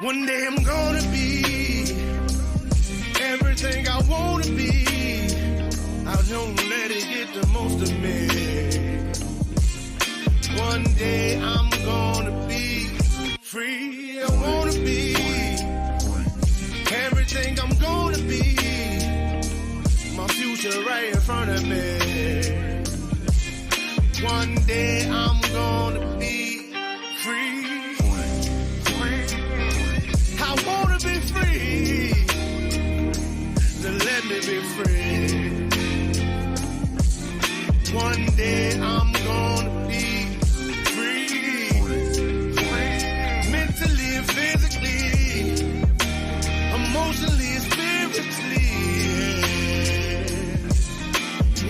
One day I'm gonna be everything I wanna be. I don't let it get the most of me. One day I'm gonna be free. I wanna be everything I'm gonna be. My future right in front of me. One day I'm gonna be free. I wanna be free. So let me be free. One day I'm gonna be free. Mentally and physically, emotionally and spiritually.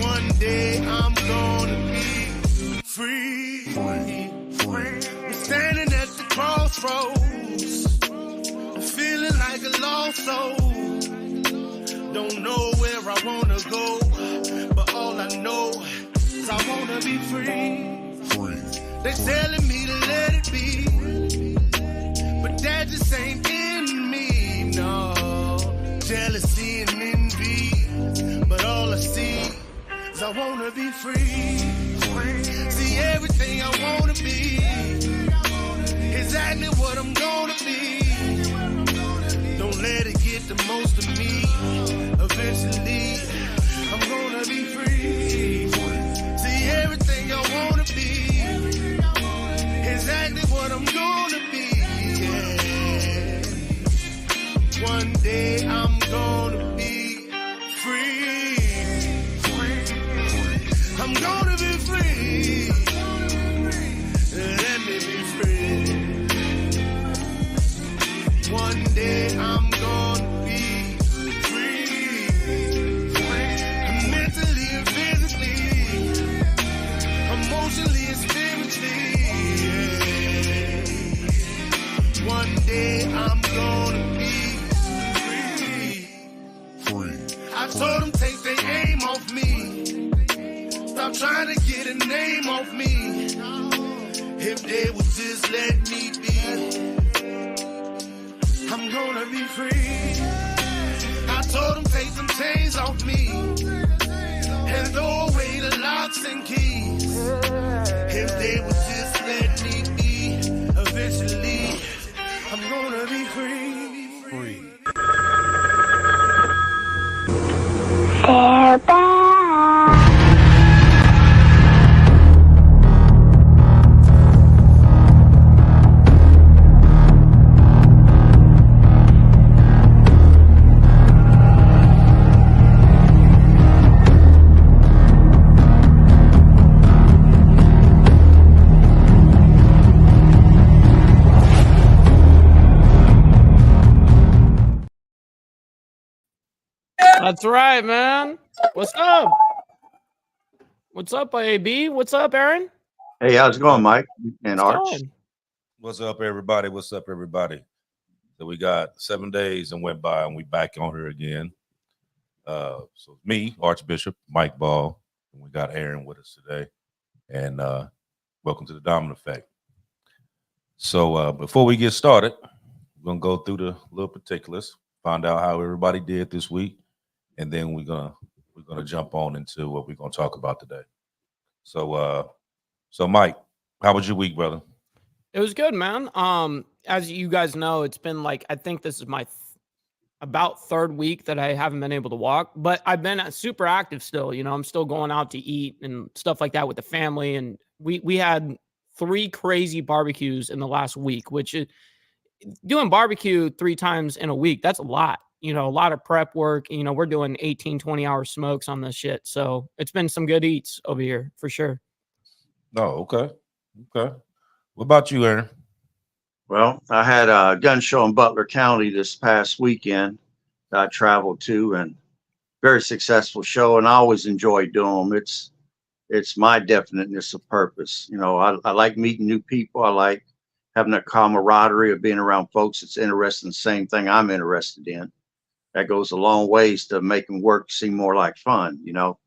One day I'm gonna be free. I'm standing at the crossroads, feeling like a lost soul. Don't know where I wanna go, but all I know is I wanna be free. They're telling me to let it be, but that just ain't in me, no. Jealousy and envy, but all I see is I wanna be free. See everything I wanna be, exactly what I'm gonna be. Don't let it get the most of me. Eventually, I'm gonna be free. See everything I wanna be, exactly what I'm gonna be. Yeah. One day I'm gonna be free. I'm gonna be free. Let me be free. One day I'm gonna be free. Mentally and physically, emotionally and spiritually. Yeah. One day I'm gonna be free. I told them take their aim off me. Stop trying to get a name off me. If they would just let me be, I'm gonna be free. I told them take some chains off me and throw away the locks and keys. If they would just let me be, eventually I'm gonna be free. They're back. That's right, man. What's up? What's up, AB? What's up, Aaron? Hey, how's it going, Mike and What's Arch? going? What's up, everybody? What's up, everybody? So we got 7 days and went by, and we back on here again. So me, Archbishop Mike Ball, and we got Aaron with us today. And welcome to the Dominant Effect. So before we get started, we're gonna go through the little particulars, find out how everybody did this week, and then we're gonna jump on into what we're gonna talk about today. So Mike, how was your week, brother? It was good, man. As you guys know, it's been like, I think this is my about third week that I haven't been able to walk, but I've been super active still. You know, I'm still going out to eat and stuff like that with the family. And we had 3 crazy barbecues in the last week, which is doing barbecue 3 times in a week. That's a lot, you know, a lot of prep work. You know, we're doing 18, 20-hour smokes on this shit. So it's been some good eats over here for sure. Oh, okay. Okay. What about you, Aaron? Well, I had a gun show in Butler County this past weekend that I traveled to, and very successful show. And I always enjoy doing them. It's my definiteness of purpose. You know, I like meeting new people. I like having that camaraderie of being around folks that's interested in the same thing I'm interested in. That goes a long ways to making work seem more like fun, you know.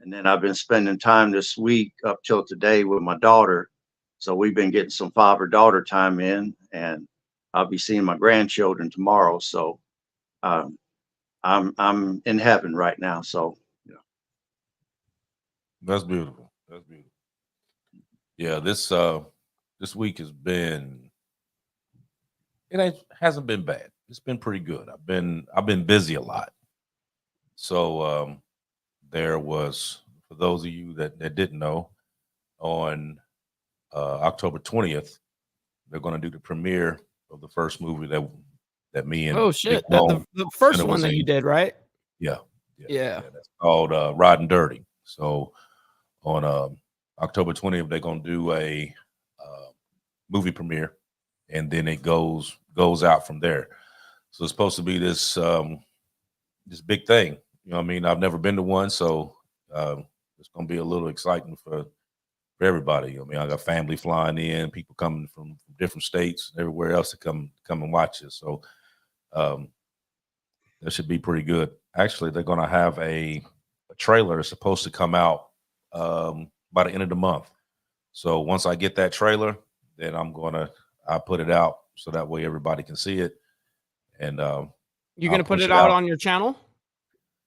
And then I've been spending time this week up till today with my daughter. So we've been getting some father-daughter time in, and I'll be seeing my grandchildren tomorrow. So I'm in heaven right now. So That's beautiful. That's beautiful. Yeah, this week has been, hasn't been bad. It's been pretty good. I've been busy a lot. So there was, for those of you that didn't know, on October 20th, they're going to do the premiere of the first movie that me and Oh Big shit! Bone The first Center one was that you in. did, right? Yeah, Yeah. that's called Riding Dirty. So on October 20th, they're going to do a movie premiere, and then it goes out from there. So it's supposed to be this this big thing. You know what I mean? I've never been to one, so it's going to be a little exciting for everybody. I mean, I got family flying in, people coming from different states, everywhere else to come and watch it. So that should be pretty good. Actually, they're going to have a trailer is supposed to come out by the end of the month. So once I get that trailer, then I'll put it out so that way everybody can see it. And You're I'll gonna put push it it out out. on your channel?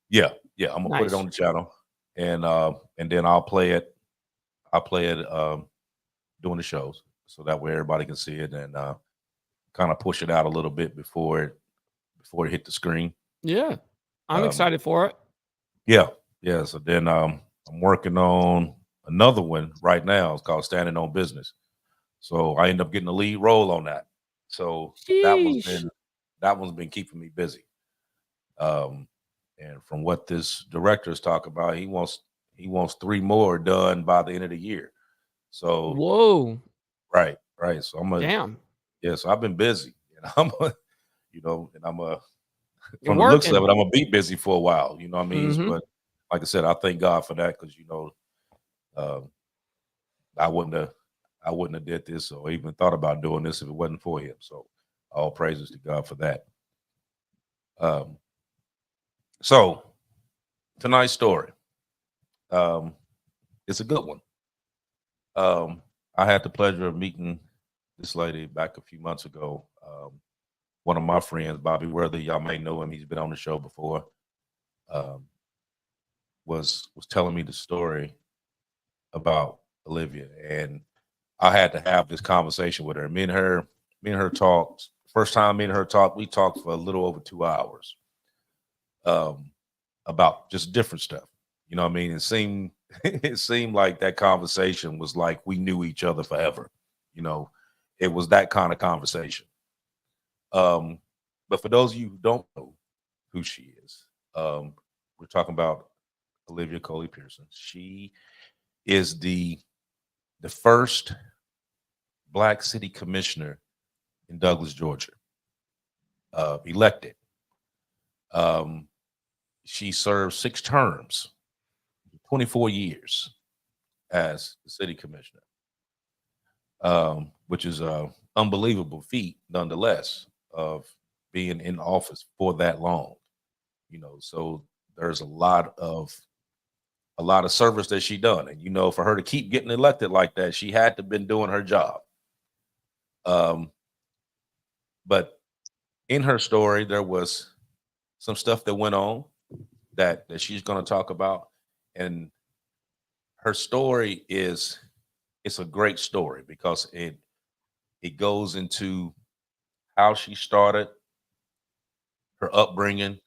Yeah, I'm gonna put it Nice. on the channel, and then I'll play it. Doing the shows, so that way everybody can see it, and kind of push it out a little bit before it hit the screen. Yeah, I'm excited for it. Yeah. So then I'm working on another one right now. It's called Standing on Business. So I end up getting the lead role on that. So Sheesh. that one's been keeping me busy. And from what this director is talking about, he wants 3 more done by the end of the year. So Whoa. right. So Damn. So I've been busy, and You're from the looks of working. it, I'm gonna be busy for a while. You know what I mean? Mhm. But like I said, I thank God for that, because I wouldn't have did this or even thought about doing this if it wasn't for him. So all praises to God for that. So tonight's story, it's a good one. I had the pleasure of meeting this lady back a few months ago. One of my friends, Bobby Worthy, y'all may know him. He's been on the show before. Was telling me the story about Olivia, and I had to have this conversation with her. Me and her talked. First time me and her talked, we talked for a little over 2 hours about just different stuff. You know what I mean? It seemed like that conversation was like we knew each other forever. You know, it was that kind of conversation. But for those of you who don't know who she is, we're talking about Olivia Coley-Pearson. She is the first Black city commissioner in Douglas, Georgia, elected. She served 6 terms, 24 years as the city commissioner, which is an unbelievable feat, nonetheless, of being in office for that long. You know, so there's a lot of service that she done, and for her to keep getting elected like that, she had to been doing her job. But in her story, there was some stuff that went on that she's going to talk about, and her story it's a great story because it goes into how she started, her upbringing,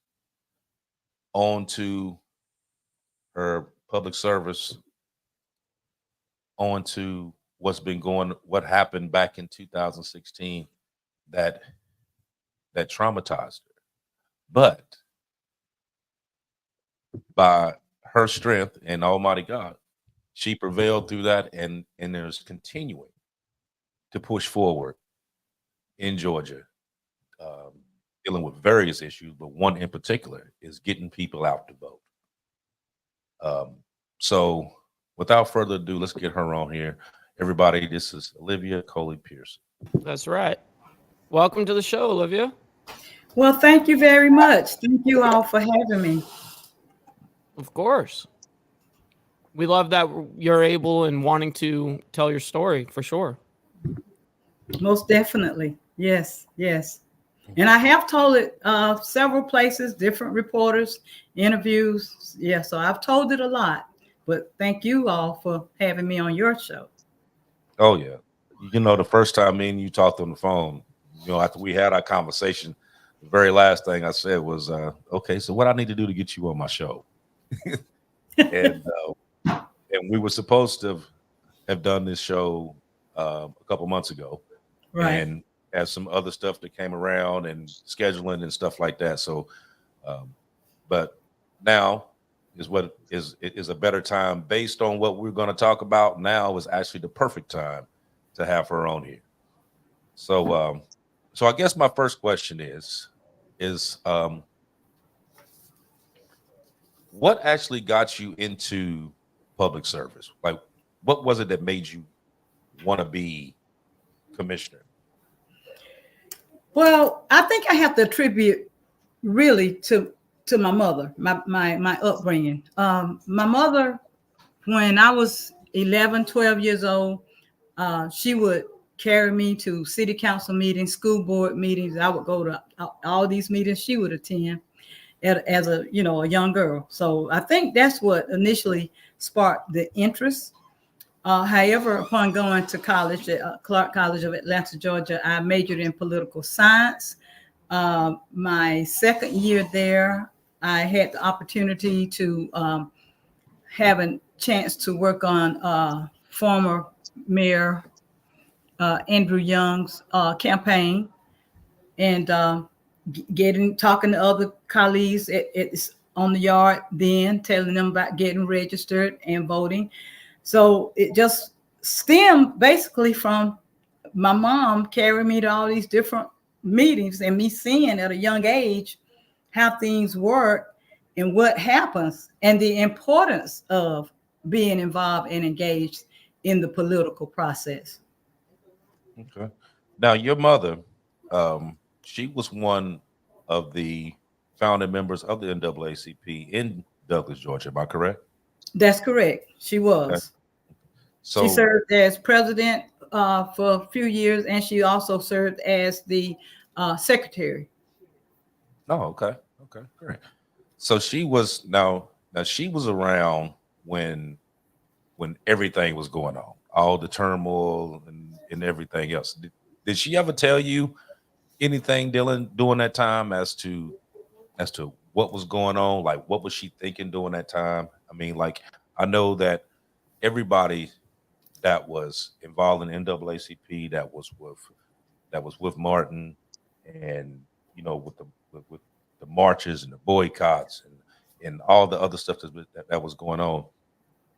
on to her public service, on to what happened back in 2016 that traumatized her. But by her strength and Almighty God, she prevailed through that, and is continuing to push forward in Georgia, dealing with various issues, but one in particular is getting people out to vote. So without further ado, let's get her on here. Everybody, this is Olivia Coley-Pearson. That's right. Welcome to the show, Olivia. Well, thank you very much. Thank you all for having me. Of course. We love that you're able and wanting to tell your story, for sure. Most definitely. Yes, yes. And I have told it several places, different reporters, interviews. Yeah, so I've told it a lot. But thank you all for having me on your show. Oh yeah. The first time me and you talked on the phone, after we had our conversation, the very last thing I said was, okay, so what I need to do to get you on my show? and we were supposed to have done this show a couple months ago. Right. And as some other stuff that came around and scheduling and stuff like that. So, but now is a better time based on what we're going to talk about. Now is actually the perfect time to have her on here. So, so I guess my first question is what actually got you into public service? Like, what was it that made you want to be commissioner? Well, I think I have to attribute really to my mother, my upbringing. My mother, when I was 11, 12 years old, she would carry me to city council meetings, school board meetings. I would go to all these meetings she would attend as a young girl. So I think that's what initially sparked the interest. However, upon going to college at Clark College of Atlanta, Georgia, I majored in political science. My second year there, I had the opportunity to have a chance to work on former Mayor Andrew Young's campaign, and talking to other colleagues on the yard then, telling them about getting registered and voting. So it just stemmed basically from my mom carrying me to all these different meetings and me seeing at a young age how things work and what happens and the importance of being involved and engaged in the political process. Okay. Now, your mother, she was one of the founding members of the NAACP in Douglas, Georgia. Am I correct? That's correct. She was. Okay. So she served as president for a few years, and she also served as the secretary. Oh, okay. Okay, great. So she was now she was around when everything was going on, all the turmoil and everything else. Did she ever tell you anything, Dylan, during that time as to what was going on? Like, what was she thinking during that time? I mean, like, I know that everybody that was involved in NAACP that was with Martin, and with the marches and the boycotts and all the other stuff that was going on.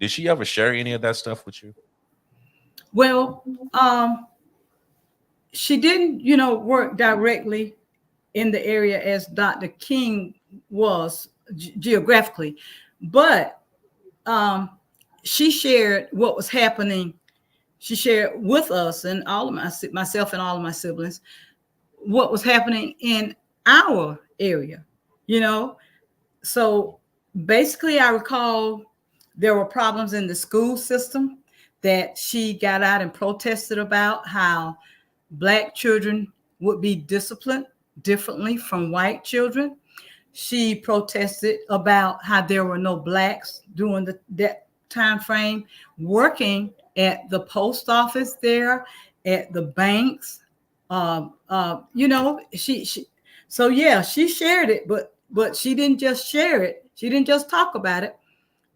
Did she ever share any of that stuff with you? Well, she didn't, work directly in the area as Dr. King was geographically, but she shared what was happening. She shared with us and all of myself and all of my siblings what was happening in our area, So basically, I recall there were problems in the school system that she got out and protested about, how Black children would be disciplined differently from white children. She protested about how there were no Blacks during that time frame working at the post office there, at the banks. She shared it, but she didn't just share it. She didn't just talk about it.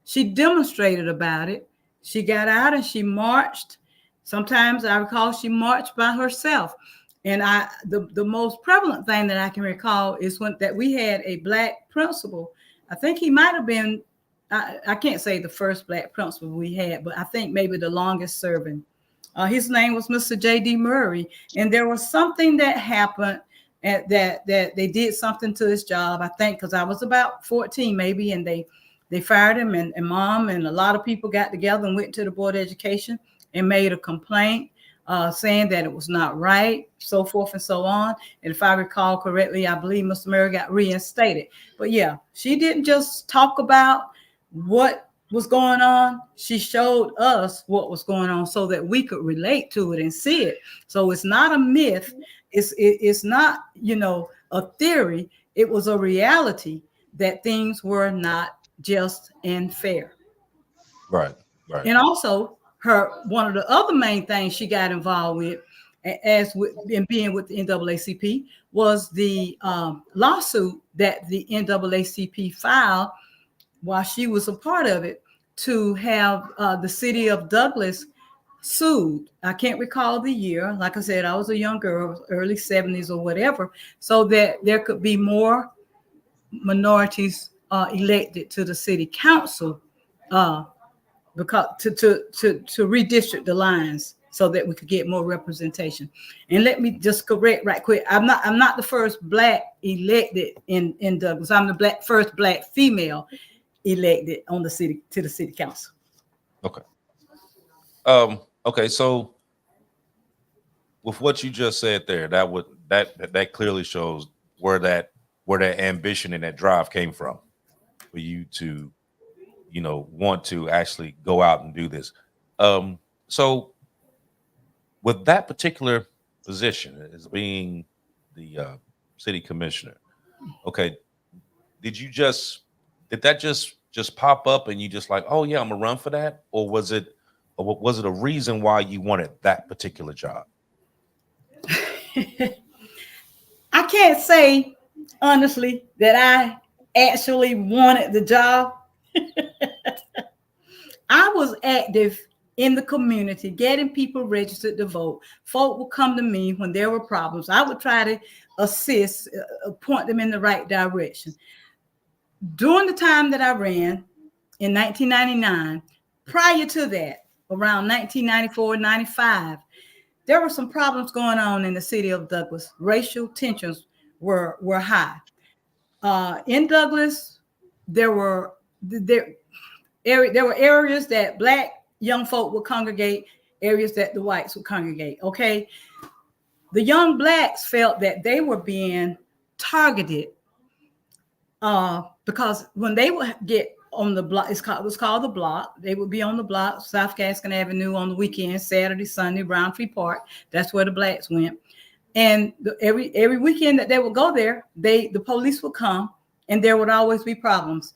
She demonstrated about it. She got out and she marched. Sometimes I recall she marched by herself. And the most prevalent thing that I can recall is that we had a Black principal. I think he might have been, I can't say the first Black principal we had, but I think maybe the longest serving. His name was Mr. J.D. Murray. And there was something that happened that they did something to his job, I think, because I was about 14 maybe, and they fired him, and mom and a lot of people got together and went to the Board of Education and made a complaint saying that it was not right, so forth and so on. And if I recall correctly, I believe Mr. Murray got reinstated. But yeah, she didn't just talk about what was going on. She showed us what was going on so that we could relate to it and see it. So it's not a myth It's not, a theory. It was a reality that things were not just and fair. Right. And also, one of the other main things she got involved with, in being with the NAACP, was the lawsuit that the NAACP filed while she was a part of it, to have the city of Douglas sued. I can't recall the year. Like I said, I was a young girl, early 70s or whatever, so that there could be more minorities elected to the city council, because to redistrict the lines so that we could get more representation. And let me just correct right quick. I'm not the first Black elected in Douglas. I'm the first Black female elected to the city council. Okay. Okay. So with what you just said there, that clearly shows where that ambition and that drive came from for you to, want to actually go out and do this. So with that particular position as being the city commissioner, okay, did that just pop up and you just like, oh yeah, I'm gonna run for that? Or was it a reason why you wanted that particular job? I can't say honestly that I actually wanted the job. I was active in the community, getting people registered to vote. Folk would come to me when there were problems. I would try to assist, point them in the right direction. During the time that I ran in 1999, prior to that, around 1994, 95, there were some problems going on in the city of Douglas. Racial tensions were high. In Douglas, there were areas that Black young folk would congregate, areas that the whites would congregate. Okay, the young Blacks felt that they were being targeted because when they would get on the block, it was called the block. They would be on the block, South Gaskin Avenue, on the weekend, Saturday, Sunday, Browntree Park. That's where the Blacks went. And every weekend that they would go there, the police would come, and there would always be problems.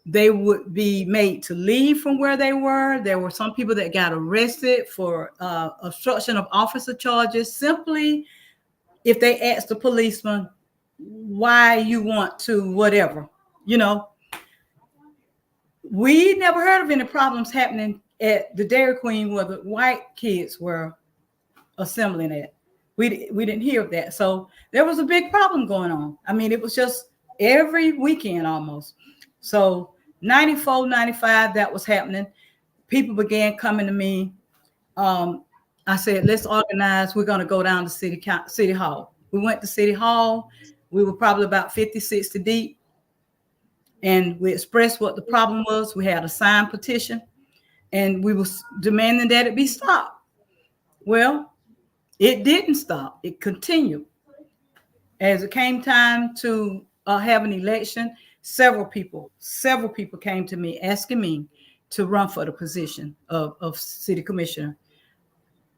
They would be made to leave from where they were. There were some people that got arrested for obstruction of officer charges, simply if they asked the policeman why you want to whatever, We never heard of any problems happening at the Dairy Queen where the white kids were assembling at. We didn't hear of that. So there was a big problem going on. I mean, it was just every weekend almost. So 94, 95, that was happening. People began coming to me. I said, let's organize. We're going to go down to City Hall. We went to City Hall. We were probably about 50, 60 deep. And we expressed what the problem was. We had a signed petition, and we were demanding that it be stopped. Well, it didn't stop. It continued. As it came time to have an election, several people came to me asking me to run for the position of city commissioner.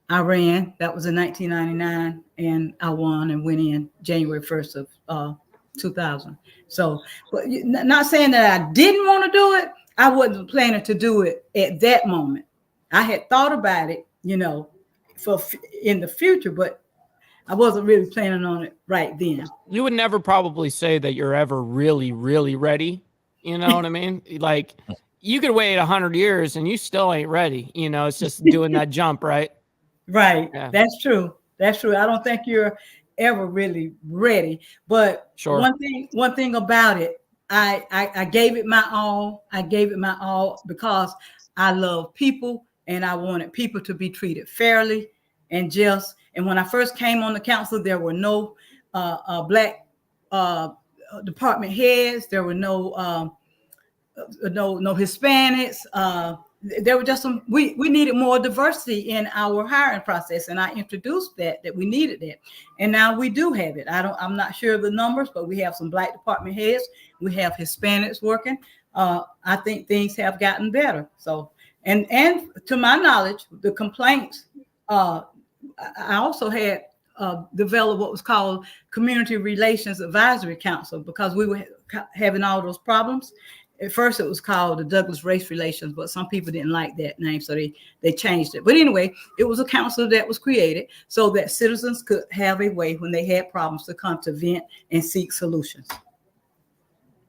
I ran. That was in 1999, and I won and went in January 1st of 2000. So, but not saying that I didn't want to do it. I wasn't planning to do it at that moment. I had thought about it, for in the future, but I wasn't really planning on it right then. You would never probably say that you're ever really, really ready. You know what I mean? Like, you could wait 100 years and you still ain't ready. It's just doing that jump, right? Right. Yeah. That's true. That's true. I don't think you're ever really ready. But sure. One thing about it, I gave it my all. I gave it my all because I love people and I wanted people to be treated fairly and just. And when I first came on the council, there were no Black department heads. There were no Hispanics. There were just some. We needed more diversity in our hiring process, and I introduced that we needed that, and now we do have it. I'm not sure of the numbers, but we have some Black department heads. We have Hispanics working. I think things have gotten better. So, and to my knowledge, the complaints. I also had develop what was called Community Relations Advisory Council, because we were having all those problems. At first, it was called the Douglas Race Relations, but some people didn't like that name, so they changed it. But anyway, it was a council that was created so that citizens could have a way when they had problems to come to vent and seek solutions.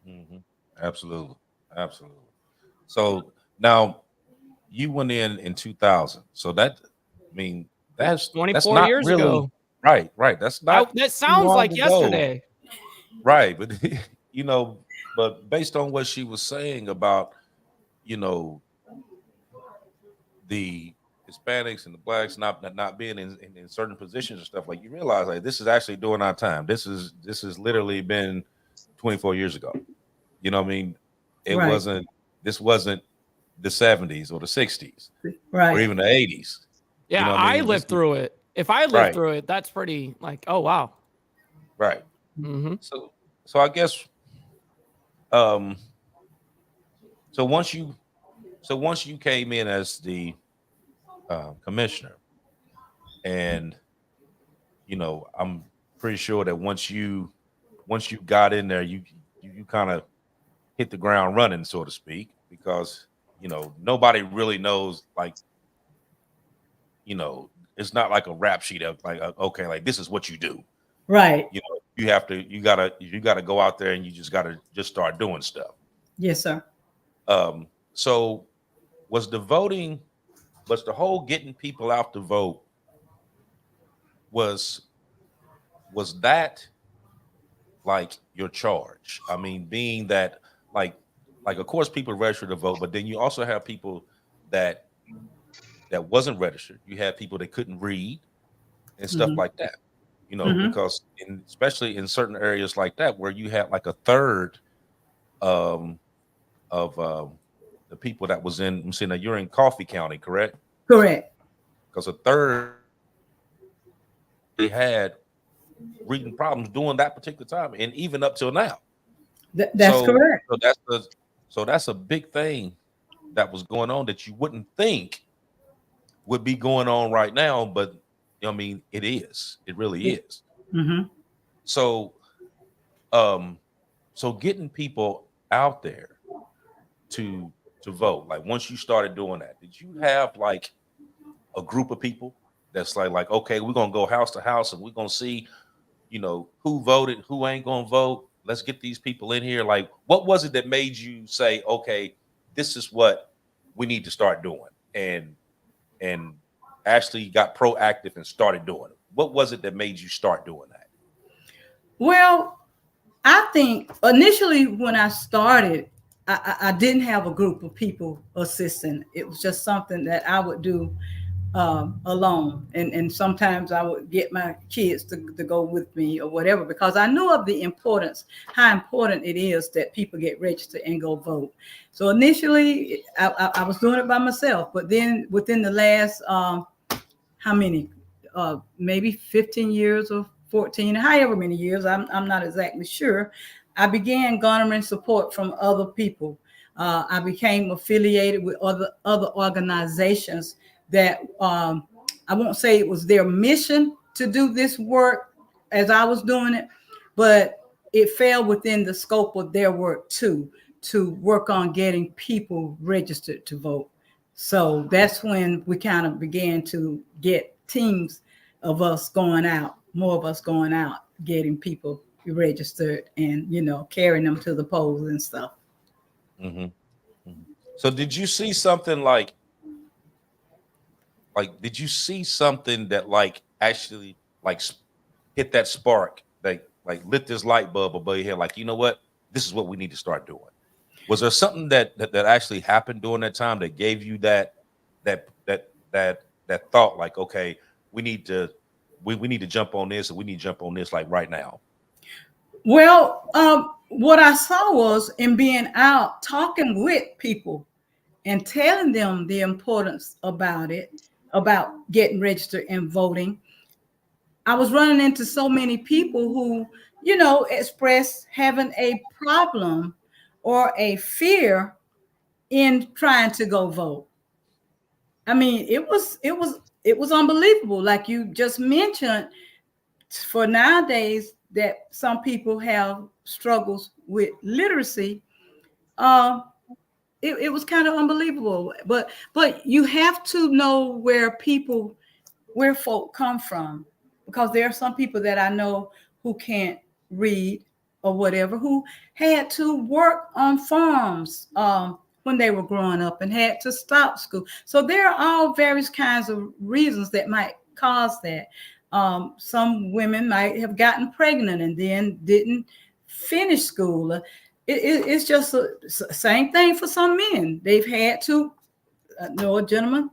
Mm-hmm. Absolutely. Absolutely. So now you went in 2000. So that, I mean, that's 24 not years really ago. right. That's not That sounds long like ago. yesterday. Right. But, but based on what she was saying about, the Hispanics and the blacks not being in certain positions and stuff, like, you realize, like, this is actually during our time. This is literally been 24 years ago. You know what I mean? This wasn't the 70s or the 60s, right, or even the 80s. Yeah, You know what I mean? lived through it. If I lived through it, that's pretty like, oh wow. Right. Mm-hmm. So I guess so once you came in as the commissioner, and I'm pretty sure that once you got in there, you kind of hit the ground running, so to speak, because nobody really knows, like, it's not like a rap sheet of like, okay, like, this is what you do. right. You gotta go out there and you just gotta start doing stuff. Yes, sir. So was the whole getting people out to vote, was that like your charge? I mean, being that, like of course people register to vote, but then you also have people that wasn't registered. You had people that couldn't read and stuff like that. Because especially in certain areas like that, where you had like a third of the people that was in, I'm saying that you're in Coffee County, correct? Correct. Because a third they had reading problems during that particular time, and even up till now. That's correct. So that's a big thing that was going on that you wouldn't think would be going on right now, but I mean, it is. It really is. Mm-hmm. So, so getting people out there to vote, like, once you started doing that, did you have like a group of people that's like, okay, we're gonna go house to house and we're gonna see, who voted, who ain't gonna vote? Let's get these people in here. Like, what was it that made you say, okay, this is what we need to start doing, and actually got proactive and started doing it? What was it that made you start doing that? Well, I think initially when I started, I didn't have a group of people assisting. It was just something that I would do alone. And sometimes I would get my kids to go with me or whatever, because I knew of the importance, how important it is that people get registered and go vote. So initially I was doing it by myself, but then within the last, maybe 15 years or 14, however many years, I'm not exactly sure, I began garnering support from other people. I became affiliated with other organizations that I won't say it was their mission to do this work as I was doing it, but it fell within the scope of their work too, to work on getting people registered to vote. So that's when we kind of began to get teams of us going out, more of us going out, getting people registered and, carrying them to the polls and stuff. Mm-hmm. Mm-hmm. So did you see something did you see something that actually hit that spark, like lit this light bulb above your head, like, you know what, this is what we need to start doing? Was there something that actually happened during that time that gave you that thought, like, okay, we need to jump on this, and we need to jump on this like right now? Well, what I saw was, in being out talking with people and telling them the importance about getting registered and voting, I was running into so many people who, expressed having a problem or a fear in trying to go vote. I mean, it was unbelievable. Like you just mentioned, for nowadays that some people have struggles with literacy, it was kind of unbelievable. But you have to know where folk come from, because there are some people that I know who can't read or whatever, who had to work on farms when they were growing up and had to stop school. So there are all various kinds of reasons that might cause that. Some women might have gotten pregnant and then didn't finish school. It's just the same thing for some men. They've had to, know a gentleman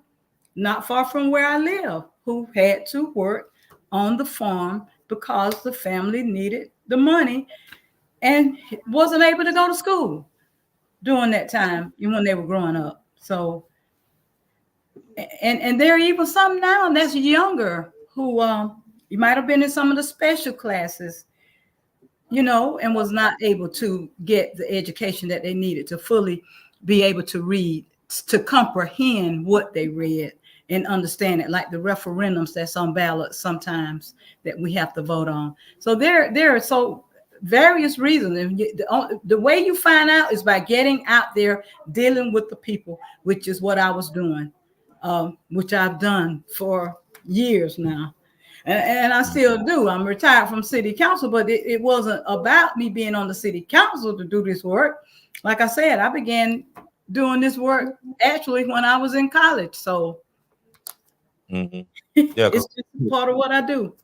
not far from where I live who had to work on the farm because the family needed the money and wasn't able to go to school during that time when they were growing up. So, and there are even some now that's younger who you might have been in some of the special classes, and was not able to get the education that they needed to fully be able to read, to comprehend what they read and understand it, like the referendums that's on ballots sometimes that we have to vote on. So there are so various reasons. And the way you find out is by getting out there, dealing with the people, which is what I was doing, which I've done for years now. And I still do. I'm retired from city council, but it wasn't about me being on the city council to do this work. Like I said, I began doing this work actually when I was in college. So yeah, it's just part of what I do.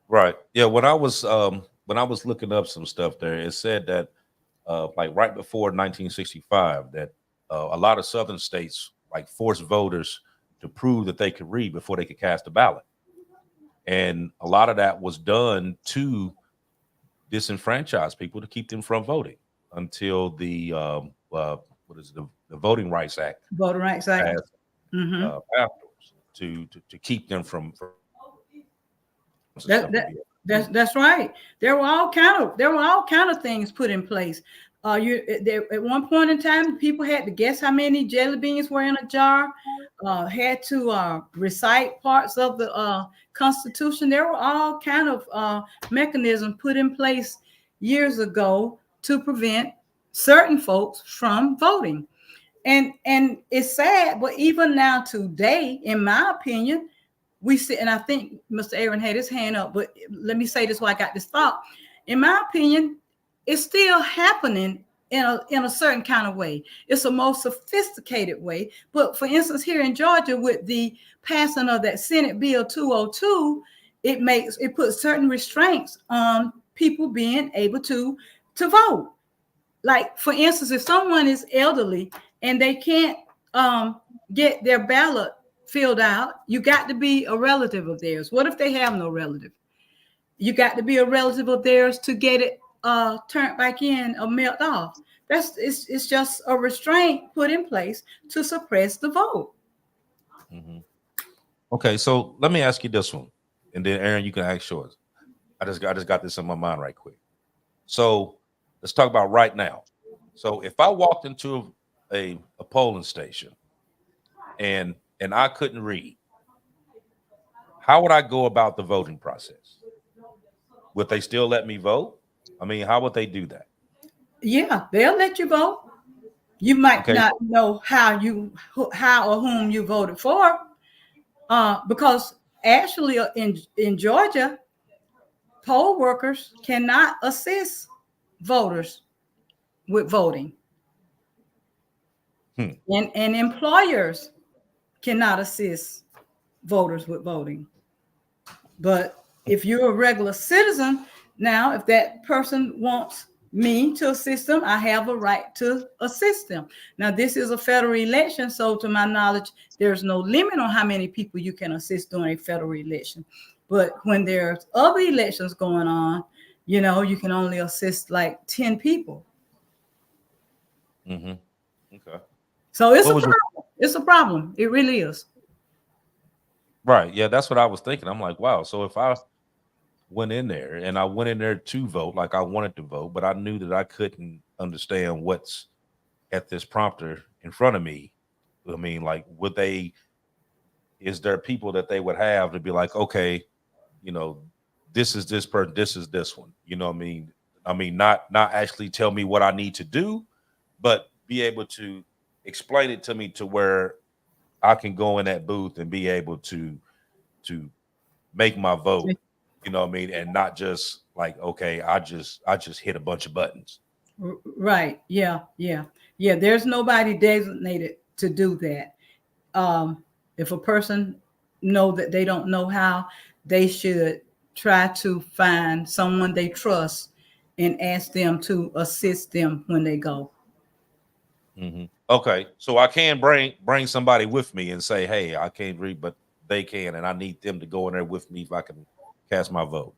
Right. Yeah. When I was looking up some stuff there, it said that like right before 1965, that a lot of southern states like forced voters to prove that they could read before they could cast a ballot. And a lot of that was done to disenfranchise people, to keep them from voting until the the Voting Rights Act. Voting Rights Act. Afterwards to keep them from that's right. There were all kind of things put in place. At one point in time, people had to guess how many jelly beans were in a jar. Had to recite parts of the Constitution. There were all kind of mechanisms put in place years ago to prevent certain folks from voting. And it's sad, but even now today, in my opinion, we see, and I think Mr. Aaron had his hand up, but let me say this while I got this thought. In my opinion, it's still happening in a certain kind of way. It's a more sophisticated way. But for instance, here in Georgia, with the passing of that Senate Bill 202, it puts certain restraints on people being able to vote. Like, for instance, if someone is elderly and they can't get their ballot filled out, you got to be a relative of theirs. What if they have no relative? You got to be a relative of theirs to get it turned back in or mailed off. It's just a restraint put in place to suppress the vote. Okay, so let me ask you this one, and then Aaron, you can ask yours. I just got this in my mind right quick. So let's talk about right now. So if I walked into a polling station and I couldn't read, how would I go about the voting process? Would they still let me vote? I mean, how would they do that? Yeah, they'll let you vote. You might not know how or whom you voted for, because actually in Georgia, poll workers cannot assist voters with voting. And employers cannot assist voters with voting. But if you're a regular citizen, now if that person wants me to assist them, I have a right to assist them. Now, this is a federal election, so to my knowledge, there's no limit on how many people you can assist during a federal election. But when there's other elections going on, you can only assist like 10 people. Okay. So it's a problem. It's a problem. It really is. Right. Yeah, that's what I was thinking. I'm like, wow. So if I went in there and I went in there to vote like I wanted to vote, but I knew that I couldn't understand what's at this prompter in front of me. I mean, like, is there people that they would have to be like, okay, this is this person, this is this one. You know what I mean? Not actually tell me what I need to do, but be able to explain it to me to where I can go in that booth and be able to make my vote. You know what I mean? And not just like, okay, I just hit a bunch of buttons. Right. Yeah. There's nobody designated to do that. If a person know that they don't know how, they should try to find someone they trust and ask them to assist them when they go. Mm-hmm. Okay, so I can bring somebody with me and say, hey, I can't read, but they can, and I need them to go in there with me if I can cast my vote.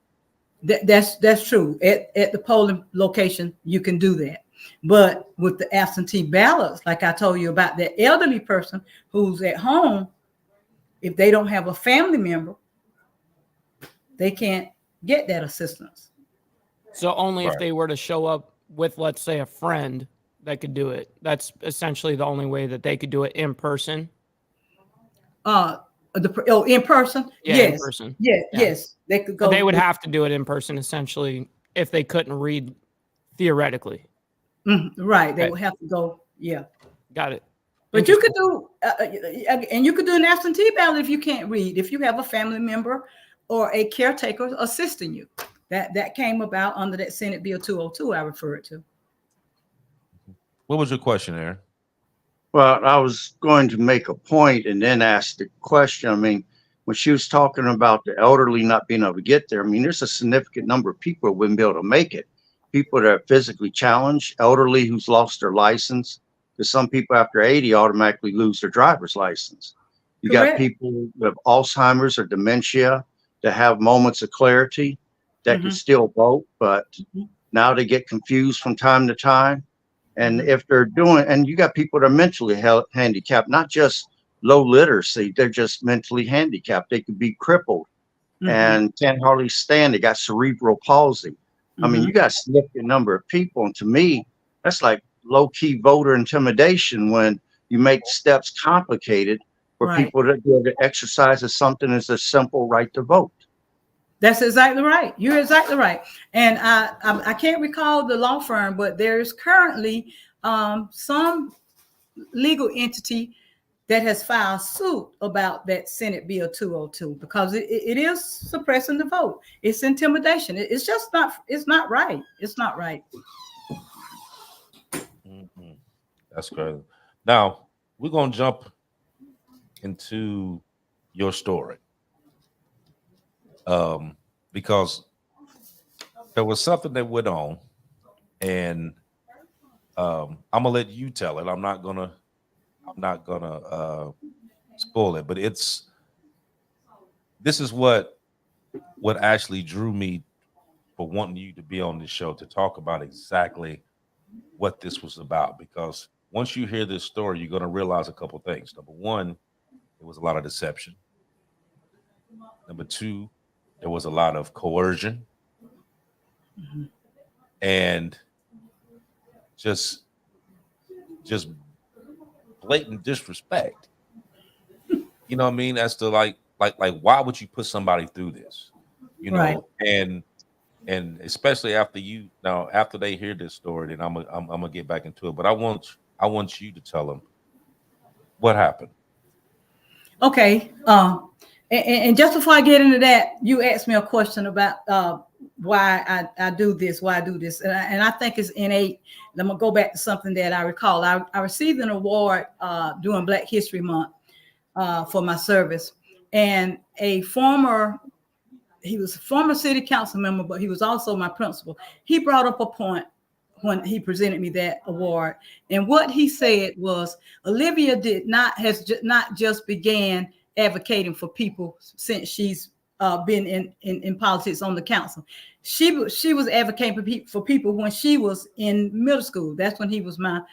That's true. At the polling location, you can do that. But with the absentee ballots, like I told you about that elderly person who's at home, if they don't have a family member, they can't get that assistance. So only Right. if they were to show up with, let's say, a friend that could do it. That's essentially the only way that they could do it in person. In person? Yeah, yes. in person. Yes. They could go. But they would have to do it in person, essentially, if they couldn't read theoretically. Right. They would have to go. Yeah. Got it. But you could do, and you could do an absentee ballot if you can't read, if you have a family member or a caretaker assisting you. That came about under that Senate Bill 202 I referred to. What was your question, Aaron? Well, I was going to make a point and then ask the question. I mean, when she was talking about the elderly not being able to get there, I mean, there's a significant number of people who wouldn't be able to make it. People that are physically challenged, elderly who's lost their license. Because some people after 80 automatically lose their driver's license. You Correct. got people with Alzheimer's or dementia that have moments of clarity that can still vote, but now they get confused from time to time. And if they're doing, and you got people that are mentally handicapped, not just low literacy, they're just mentally handicapped. They could be crippled and can't hardly stand. They got cerebral palsy. I mean, you got a significant number of people. And to me, that's like low-key voter intimidation when you make steps complicated for people to be able to exercise as something as a simple right to vote. That's exactly right. You're exactly right. And I can't recall the law firm, but there's currently some legal entity that has filed suit about that Senate Bill 202 because it is suppressing the vote. It's intimidation. It's just not. It's not right. It's not right. That's crazy. Now we're gonna jump into your story. Because there was something that went on, and I'm gonna let you tell it. I'm not gonna spoil it, but this is what actually drew me for wanting you to be on this show to talk about exactly what this was about. Because once you hear this story, you're gonna realize a couple things. Number one, there was a lot of deception. Number two, there was a lot of coercion and just blatant disrespect. You know what I mean? As to like why would you put somebody through this? You know, and especially after they hear this story, then I'm gonna get back into it. But I want you to tell them what happened. Okay. And just before I get into that, you asked me a question about why I do this, and I think it's innate. I'm gonna go back to something that I recall. I received an award during Black History Month for my service, and he was a former city council member, but he was also my principal. He brought up a point when he presented me that award, and what he said was, Olivia has not just began advocating for people since she's been in politics on the council. She was advocating for people when she was in middle school. That's when he was my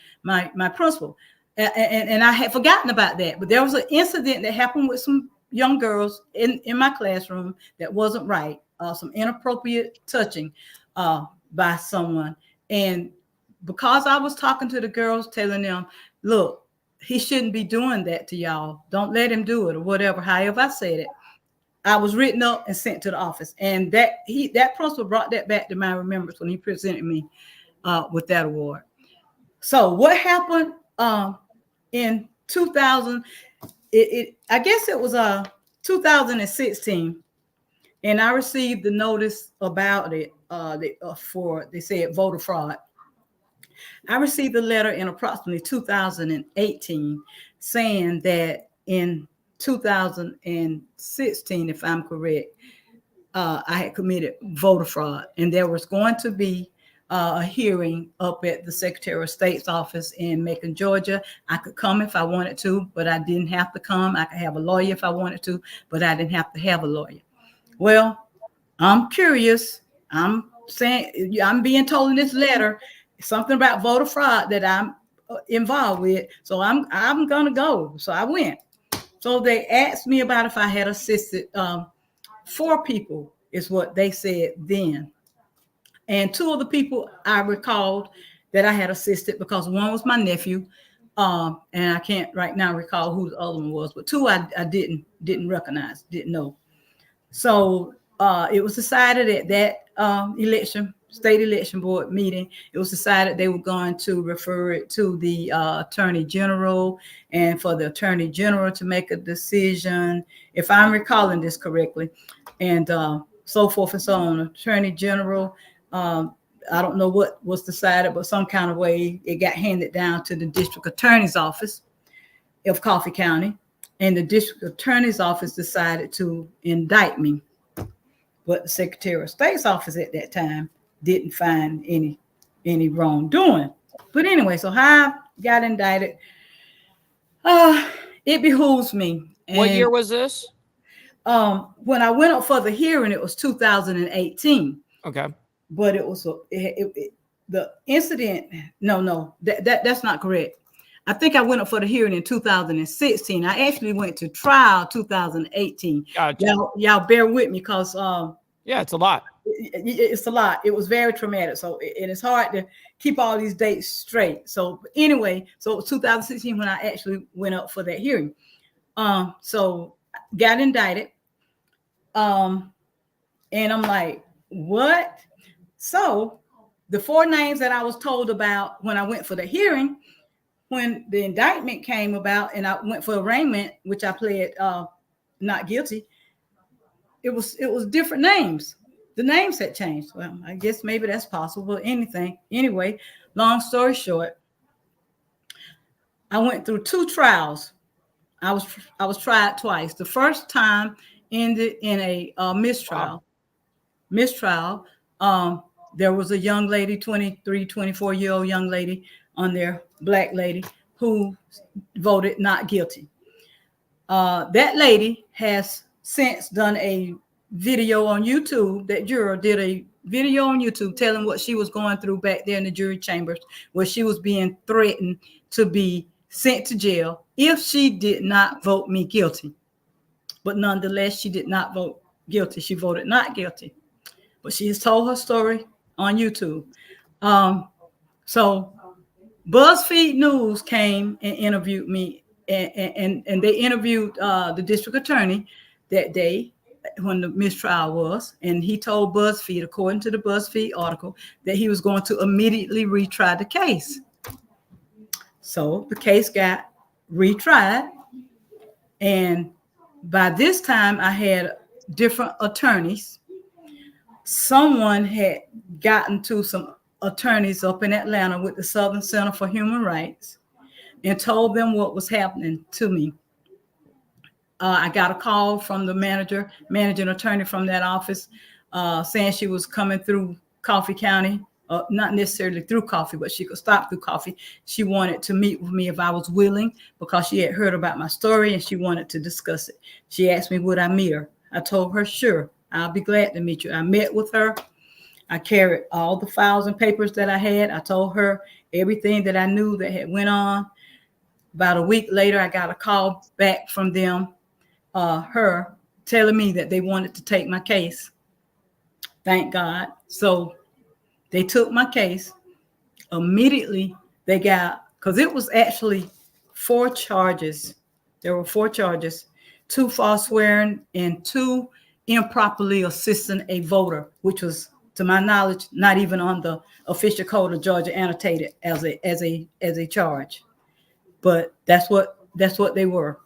principal, and I had forgotten about that. But there was an incident that happened with some young girls in my classroom that wasn't right. Some inappropriate touching by someone, and because I was talking to the girls, telling them, look, he shouldn't be doing that to y'all. Don't let him do it, or whatever. However I said it, I was written up and sent to the office, and that principal brought that back to my remembrance when he presented me with that award. So what happened in 2000? I guess it was 2016, and I received the notice about it. They said voter fraud. I received a letter in approximately 2018 saying that in 2016, if I'm correct, I had committed voter fraud, and there was going to be a hearing up at the Secretary of State's office in Macon, Georgia. I could come if I wanted to, but I didn't have to come. I could have a lawyer if I wanted to, but I didn't have to have a lawyer. Well, I'm curious. I'm being told in this letter something about voter fraud that I'm involved with. So I'm gonna go. So I went. So they asked me about if I had assisted 4 people, is what they said then. And 2 of the people I recalled that I had assisted, because one was my nephew, and I can't right now recall who the other one was, but 2 I didn't recognize, didn't know. So it was decided at that state election board meeting, it was decided they were going to refer it to the attorney general, and for the attorney general to make a decision, if I'm recalling this correctly, and so forth and so on. Attorney general, I don't know what was decided, but some kind of way it got handed down to the district attorney's office of Coffee County, and the district attorney's office decided to indict me. But the Secretary of State's office at that time didn't find any wrongdoing. But anyway, so how I got indicted, it behooves me. And what year was this? When I went up for the hearing, it was 2018. Okay. But it was the incident. No, that's not correct. I think I went up for the hearing in 2016. I actually went to trial 2018. Gotcha. Y'all bear with me, because yeah, it's a lot. It's a lot. It was very traumatic. So and it's hard to keep all these dates straight. So anyway, so it was 2016 when I actually went up for that hearing. So got indicted. And I'm like, what? So the 4 names that I was told about when I went for the hearing, when the indictment came about and I went for arraignment, which I pled not guilty, it was different names. The names had changed. Well, I guess maybe that's possible. Anyway, long story short, I went through 2 trials. I was tried twice. The first time ended in a mistrial. There was a young lady, 23, 24-year-old young lady on there, black lady, who voted not guilty. That lady has since done a video on YouTube. That juror did a video on YouTube telling what she was going through back there in the jury chambers, where she was being threatened to be sent to jail if she did not vote me guilty. But nonetheless, she did not vote guilty. She voted not guilty. But she has told her story on YouTube. So BuzzFeed News came and interviewed me, and they interviewed the district attorney that day when the mistrial was, and he told BuzzFeed, according to the BuzzFeed article, that he was going to immediately retry the case. So the case got retried, and by this time I had different attorneys. Someone had gotten to some attorneys up in Atlanta with the Southern Center for Human Rights and told them what was happening to me. I got a call from the managing attorney from that office, saying she was coming through Coffee County, not necessarily through Coffee, but she could stop through Coffee. She wanted to meet with me if I was willing, because she had heard about my story and she wanted to discuss it. She asked me, would I meet her? I told her, sure, I'll be glad to meet you. I met with her. I carried all the files and papers that I had. I told her everything that I knew that had went on. About a week later, I got a call back from them, her telling me that they wanted to take my case. Thank God. So they took my case. Immediately they got, because it was actually 4 charges. There were 4 charges, 2 false swearing and 2 improperly assisting a voter, which was, to my knowledge, not even on the official code of Georgia annotated as a charge. But that's what they were.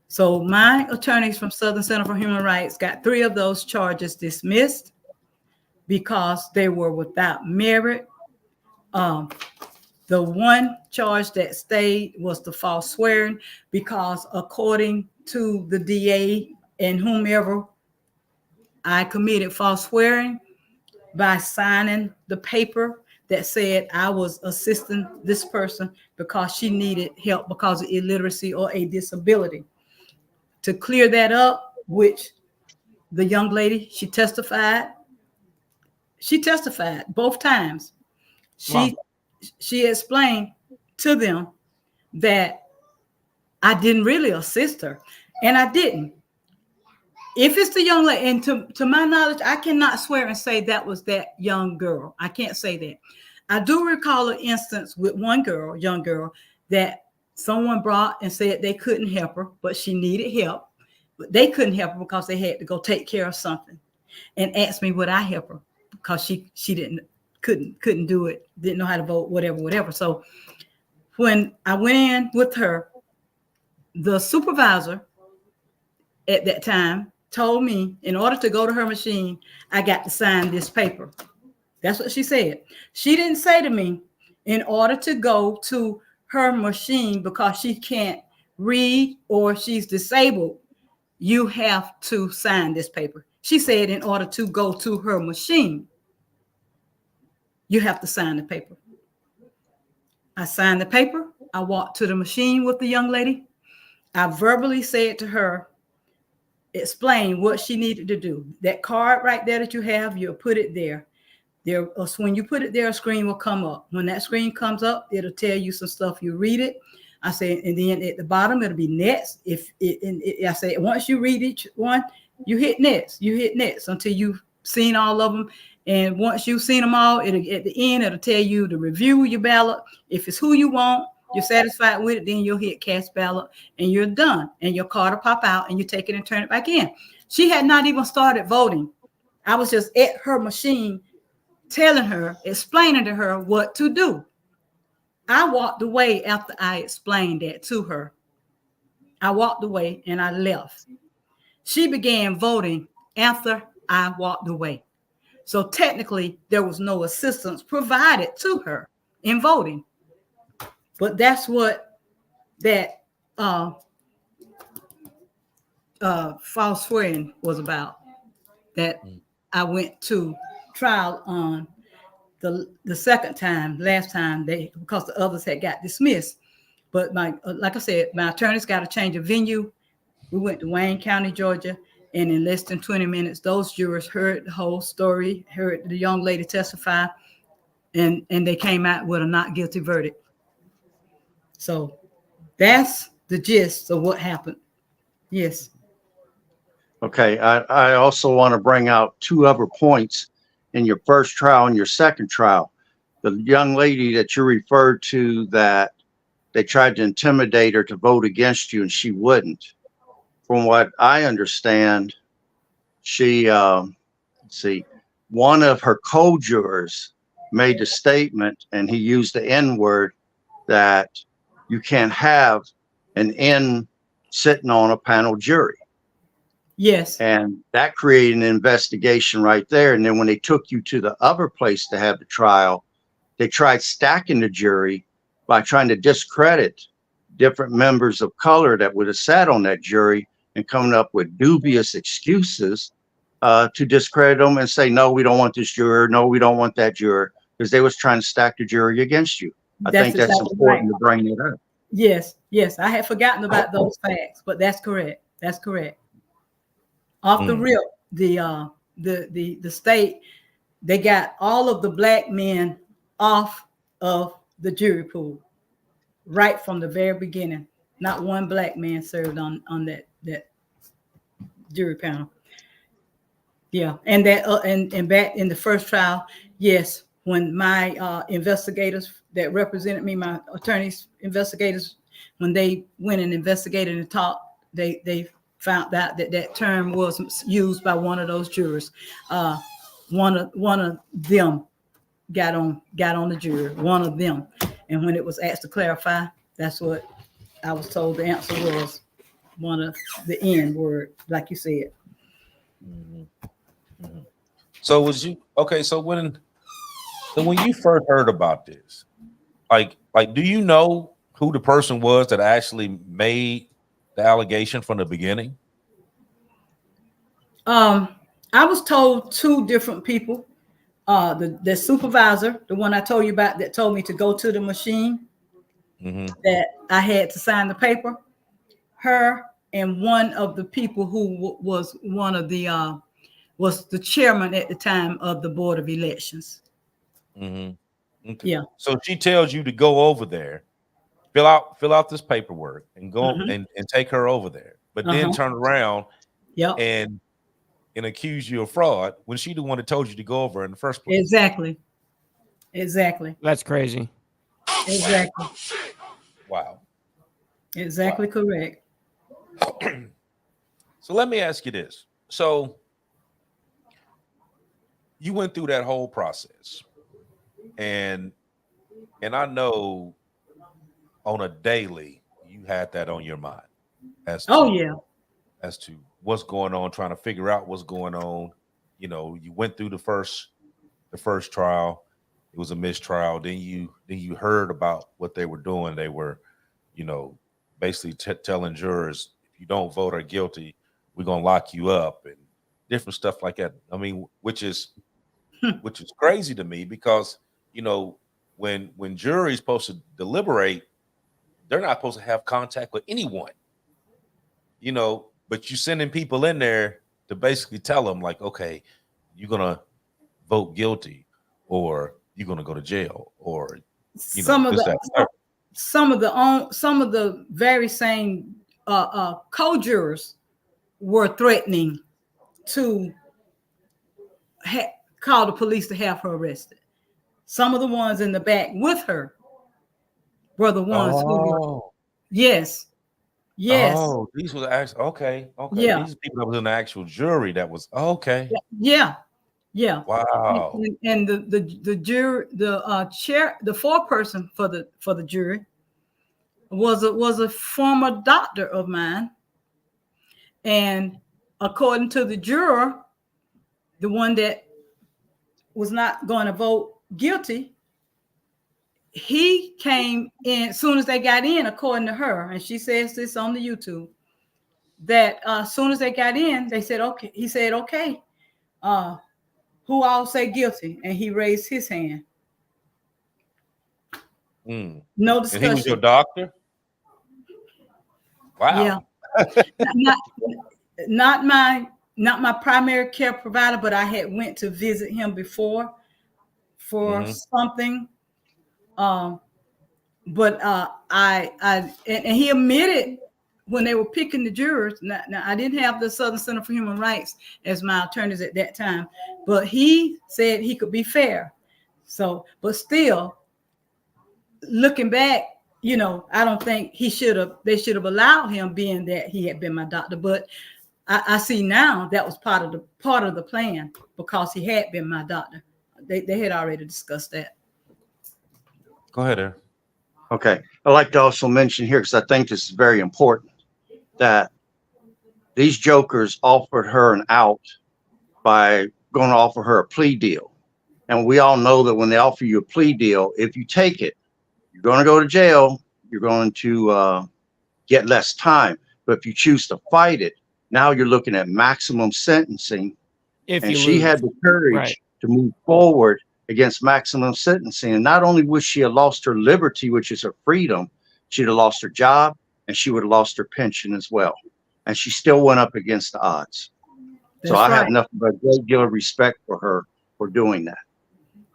So my attorneys from Southern Center for Human Rights got 3 of those charges dismissed because they were without merit. The one charge that stayed was the false swearing, because according to the DA and whomever, I committed false swearing by signing the paper that said I was assisting this person because she needed help because of illiteracy or a disability. To clear that up, which the young lady, she testified both times. She explained to them that I didn't really assist her, and I didn't. If it's the young lady, and to my knowledge, I cannot swear and say that was that young girl. I can't say that. I do recall an instance with one girl, young girl, that someone brought and said they couldn't help her, but she needed help. But they couldn't help her because they had to go take care of something, and asked me would I help her because she couldn't do it, didn't know how to vote, whatever. So when I went in with her, the supervisor at that time told me in order to go to her machine, I got to sign this paper. That's what she said. She didn't say to me, in order to go to her machine because she can't read or she's disabled, you have to sign this paper. She said in order to go to her machine, you have to sign the paper. I signed the paper. I walked to the machine with the young lady. I verbally said to her, explain what she needed to do. That card right there that you have, you'll put it there. When you put it there, a screen will come up. When that screen comes up, it'll tell you some stuff. You read it. I say, and then at the bottom, it'll be next. I say, once you read each one, you hit next. You hit next until you've seen all of them. And once you've seen them all, at the end, it'll tell you to review your ballot. If it's who you want, you're satisfied with it, then you'll hit cast ballot and you're done. And your card will pop out and you take it and turn it back in. She had not even started voting. I was just at her machine telling her, explaining to her what to do. I walked away after I explained that to her. I walked away and I left. She began voting after I walked away. So technically, there was no assistance provided to her in voting. But that's what that false swearing was about. That I went to trial on the second time, last time, because the others had got dismissed. But like I said, my attorneys got to change of venue. We went to Wayne County, Georgia. And in less than 20 minutes, those jurors heard the whole story, heard the young lady testify, and they came out with a not guilty verdict. So that's the gist of what happened. Yes. Okay. I also want to bring out 2 other points in your first trial and your second trial. The young lady that you referred to, that they tried to intimidate her to vote against you and she wouldn't. From what I understand, she, one of her co-jurors made the statement, and he used the N-word, that you can't have an N sitting on a panel jury. Yes. And that created an investigation right there. And then when they took you to the other place to have the trial, they tried stacking the jury by trying to discredit different members of color that would have sat on that jury, and coming up with dubious excuses to discredit them and say, no, we don't want this juror. No, we don't want that juror, because they was trying to stack the jury against you. I think that's exactly important right. to bring it up. Yes. I had forgotten about those facts, but that's correct. That's correct. Off the rip, the state, they got all of the black men off of the jury pool right from the very beginning. Not one black man served on that jury panel. Yeah, and that and back in the first trial, yes, when my investigators that represented me, my attorneys, investigators, when they went and investigated and talked, they found out that that term was used by one of those jurors. One of them got on the jury, one of them. And when it was asked to clarify, that's what I was told the answer was, one of the N word, like you said. So was you okay? So when you first heard about this, like do you know who the person was that actually made the allegation from the beginning? I was told two different people. The supervisor, the one I told you about, that told me to go to the machine, that I had to sign the paper. Her and one of the people who was one of the was the chairman at the time of the Board of Elections. Okay. Yeah. So she tells you to go over there, fill out this paperwork, and go and take her over there, but then turn around and accuse you of fraud when she the one that told you to go over in the first place. Exactly. That's crazy. Exactly. Wow. Exactly correct. So let me ask you this. So you went through that whole process, and I know on a daily you had that on your mind as to, as to what's going on, trying to figure out what's going on. You know, you went through the first trial. It was a mistrial. Then you heard about what they were doing. They were, you know, basically telling jurors, if you don't vote her guilty, we're gonna lock you up, and different stuff like that. I mean, which is crazy to me, because, you know, when jury's supposed to deliberate, they're not supposed to have contact with anyone, you know, but you sending people in there to basically tell them, like, okay, you're gonna vote guilty, or you're gonna go to jail, or, you know, some of the very same co-jurors were threatening to call the police to have her arrested. Some of the ones in the back with her were the ones who were, yes. Oh, these were actually okay. Yeah. These people that was in the actual jury that was okay. Yeah. Wow. And the jury, the chair, the foreperson for the jury was a former doctor of mine, and according to the juror, the one that was not going to vote guilty, he came in as soon as they got in, according to her, and she says this on the YouTube, that as soon as they got in, they said, okay, he said, okay, who all say guilty? And he raised his hand. No discussion. And he was your doctor? Wow. Yeah. not my primary care provider, but I had went to visit him before for something. But and he admitted when they were picking the jurors. Now I didn't have the Southern Center for Human Rights as my attorneys at that time, but he said he could be fair. So, but still, looking back, you know, I don't think they should have allowed him, being that he had been my doctor. But I see now that was part of the plan, because he had been my doctor. They had already discussed that. Go ahead, Aaron. Okay. I'd like to also mention here, because I think this is very important, that these jokers offered her an out by going to offer her a plea deal. And we all know that when they offer you a plea deal, if you take it, you're going to go to jail. You're going to get less time. But if you choose to fight it, now you're looking at maximum sentencing. And she had the courage to move forward against maximum sentencing. And not only would she have lost her liberty, which is her freedom, she'd have lost her job, and she would have lost her pension as well. And she still went up against the odds. So I have nothing but a great deal of respect for her for doing that.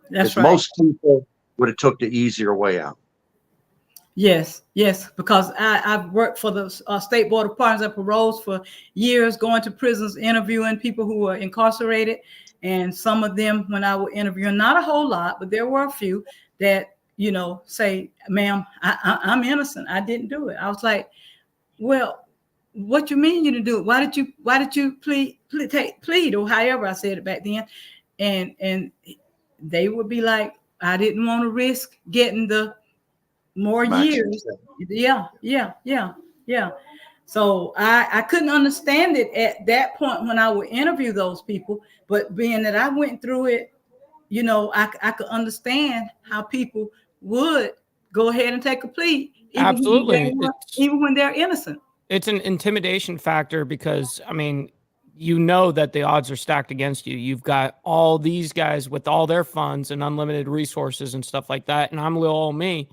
That's right. Most people would have took the easier way out. Yes, because I've worked for the State Board of Pardons and Paroles for years, going to prisons, interviewing people who were incarcerated. And some of them, when I would interview, not a whole lot, but there were a few that, you know, say, ma'am, I'm innocent. I didn't do it. I was like, well, what you mean you didn't do it? Why did you plead or however I said it back then? And they would be like, I didn't want to risk getting the more years. Yeah. So I couldn't understand it at that point when I would interview those people, but being that I went through it, you know, I could understand how people would go ahead and take a plea, Absolutely, even when they're innocent. It's an intimidation factor because, I mean, you know that the odds are stacked against you. You've got all these guys with all their funds and unlimited resources and stuff like that, and I'm little old me.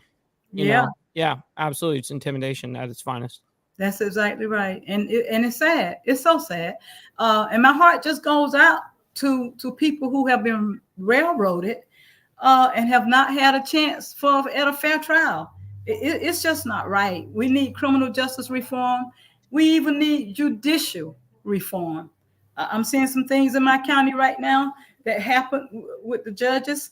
You know? Yeah, absolutely. It's intimidation at its finest. That's exactly right, and it's sad. It's so sad, and my heart just goes out to people who have been railroaded and have not had a chance at a fair trial. It's just not right. We need criminal justice reform. We even need judicial reform. I'm seeing some things in my county right now that happen with the judges,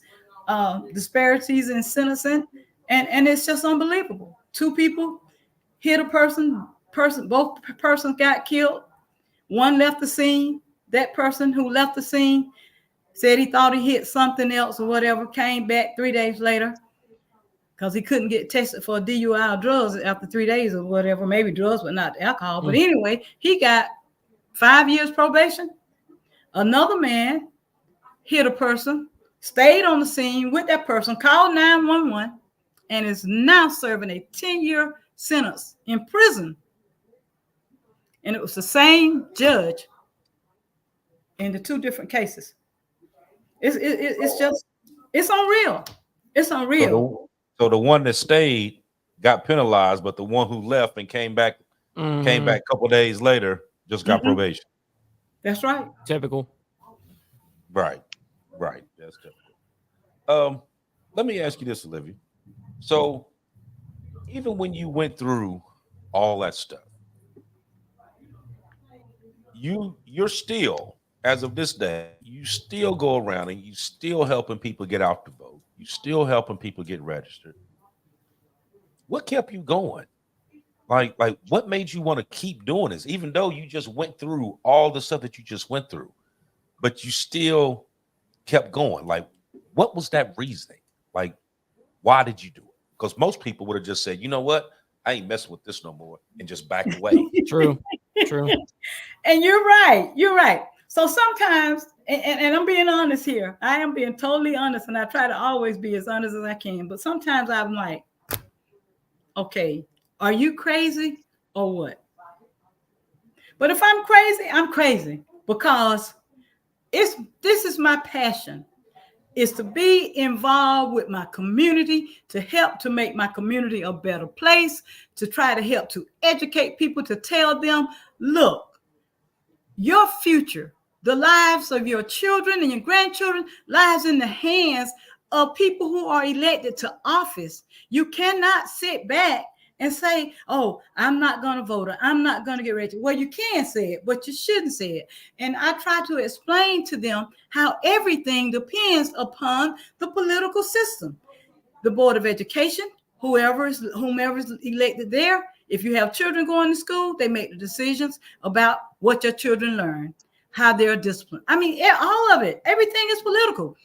disparities in sentencing, and it's just unbelievable. 2 people hit a person, both persons got killed. One left the scene. That person who left the scene said he thought he hit something else or whatever, came back 3 days later because he couldn't get tested for DUI or drugs after 3 days or whatever, maybe drugs, but not alcohol. But anyway, he got 5 years probation. Another man hit a person, stayed on the scene with that person, called 911, and is now serving a 10-year sentence in prison. And it was the same judge in the 2 different cases. It's just, it's unreal. It's unreal. So the one that stayed got penalized, but the one who left and came back a couple of days later just got probation. That's right. Typical. Right. That's typical. Let me ask you this, Olivia. So even when you went through all that stuff, you're still, as of this day, you still go around and you still helping people get out to vote. You still helping people get registered. What kept you going? Like what made you want to keep doing this, even though you just went through all the stuff that you just went through, but you still kept going? Like, what was that reasoning? Like, why did you do it? Because most people would have just said, you know what, I ain't messing with this no more, and just backed away. True. And you're right. So sometimes, and I'm being honest here, I am being totally honest, and I try to always be as honest as I can. But sometimes I'm like, okay, are you crazy or what? But if I'm crazy, I'm crazy, because this is my passion, is to be involved with my community, to help to make my community a better place, to try to help to educate people, to tell them, look, your future, the lives of your children and your grandchildren lies in the hands of people who are elected to office. You cannot sit back and say, oh, I'm not going to vote, or I'm not going to get registered. Well, you can say it, but you shouldn't say it. And I try to explain to them how everything depends upon the political system. The Board of Education, whomever is elected there, if you have children going to school, they make the decisions about what your children learn, how they're disciplined. I mean, all of it, everything is political.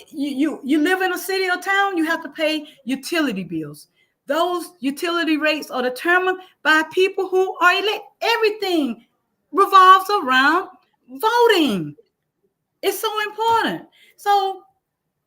You live in a city or town, you have to pay utility bills. Those utility rates are determined by people who are elected. Everything revolves around voting. It's so important. So,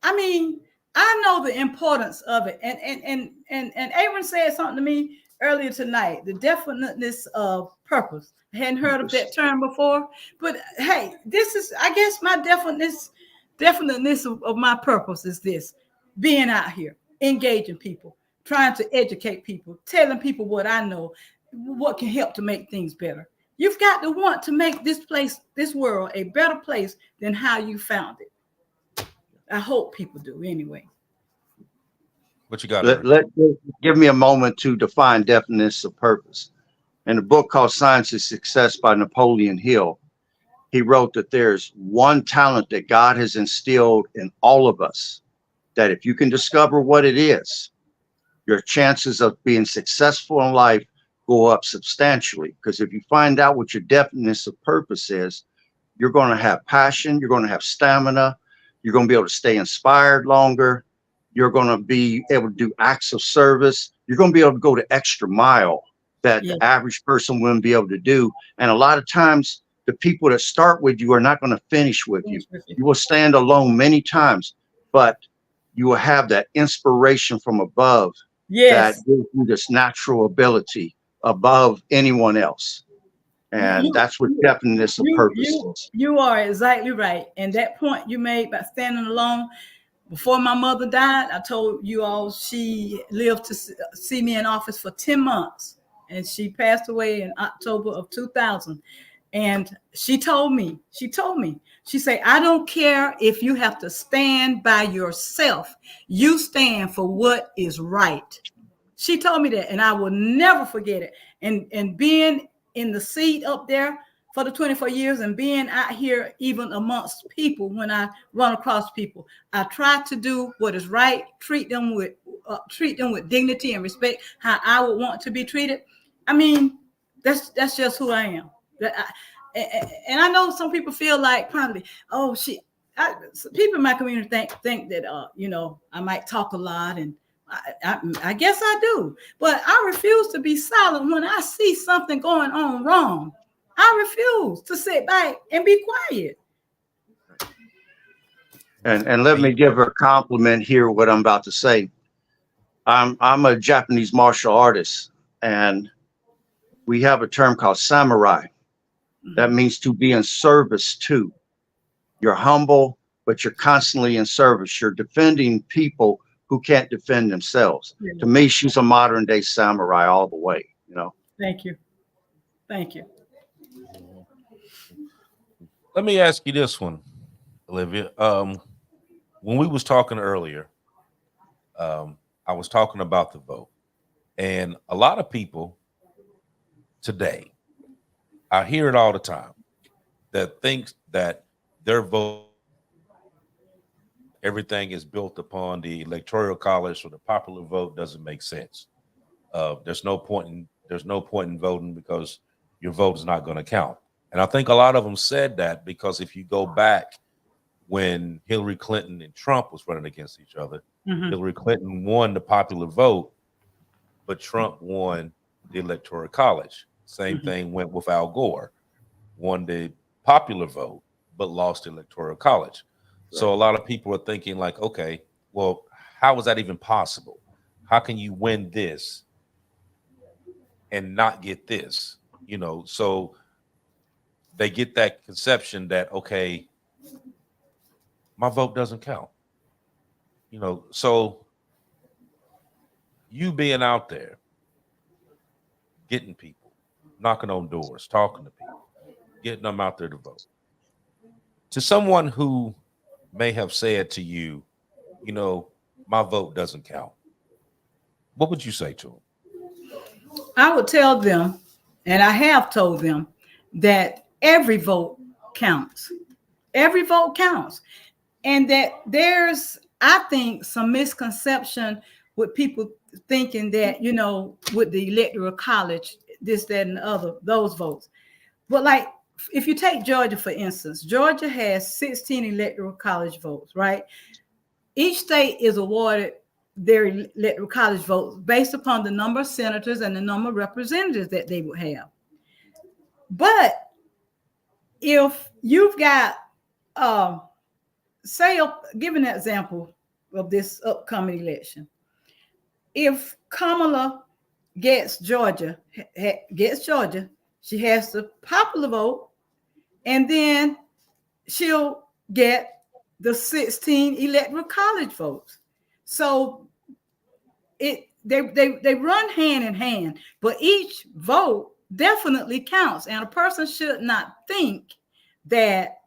I mean, I know the importance of it. And Aaron said something to me earlier tonight, the definiteness of purpose. I hadn't heard of that term before, but hey, this is, I guess, my definiteness of my purpose is this: being out here, engaging people, trying to educate people, telling people what I know, what can help to make things better. You've got to want to make this place, this world, a better place than how you found it. I hope people do anyway. What you got? Give me a moment to define definiteness of purpose. In a book called Science of Success by Napoleon Hill, he wrote that there's one talent that God has instilled in all of us, that if you can discover what it is, your chances of being successful in life go up substantially. Because if you find out what your definition of purpose is, you're going to have passion, you're going to have stamina, you're going to be able to stay inspired longer, you're going to be able to do acts of service, you're going to be able to go the extra mile that the average person wouldn't be able to do. And a lot of times, the people that start with you are not going to finish with you. You will stand alone many times, but you will have that inspiration from above that gives you this natural ability above anyone else. And that's what definiteness of purpose is. You are exactly right. And that point you made about standing alone, before my mother died, I told you all she lived to see me in office for 10 months. And she passed away in October of 2000. And she told me, she said, I don't care if you have to stand by yourself. You stand for what is right. She told me that, and I will never forget it. And being in the seat up there for the 24 years and being out here even amongst people, when I run across people, I try to do what is right, treat them with dignity and respect, how I would want to be treated. I mean, that's just who I am. And I know some people feel like probably, people in my community think that I might talk a lot, and I guess I do, but I refuse to be silent when I see something going on wrong. I refuse to sit back and be quiet. And let me give her a compliment here. What I'm about to say, I'm a Japanese martial artist, and we have a term called samurai. That means to be in service to. You're humble, but you're constantly in service. You're defending people who can't defend themselves. Yeah. To me, she's a modern day samurai all the way, Thank you. Let me ask you this one, Olivia. When we was talking earlier, I was talking about the vote. And a lot of people today, I hear it all the time, that thinks that their vote, everything is built upon the electoral college, or the popular vote doesn't make sense. There's no point in voting because your vote is not going to count. And I think a lot of them said that because if you go back when Hillary Clinton and Trump was running against each other, Hillary Clinton won the popular vote, but Trump won the electoral college. Same thing went with Al Gore, won the popular vote, but lost the electoral college. Right. So a lot of people are thinking like, okay, well, how is that even possible? How can you win this and not get this? So they get that conception that, okay, my vote doesn't count. So you being out there, getting people, knocking on doors, talking to people, getting them out there to vote. To someone who may have said to you, my vote doesn't count, what would you say to them? I would tell them, and I have told them, that every vote counts. Every vote counts. And that there's, I think, some misconception with people thinking that, with the electoral college, this, that, and the other, those votes. But like, if you take Georgia, for instance, Georgia has 16 electoral college votes, right? Each state is awarded their electoral college votes based upon the number of senators and the number of representatives that they would have. But if you've got, give an example of this upcoming election. If Kamala gets Georgia, she has the popular vote, and then she'll get the 16 electoral college votes. So they run hand in hand, but each vote definitely counts. And a person should not think that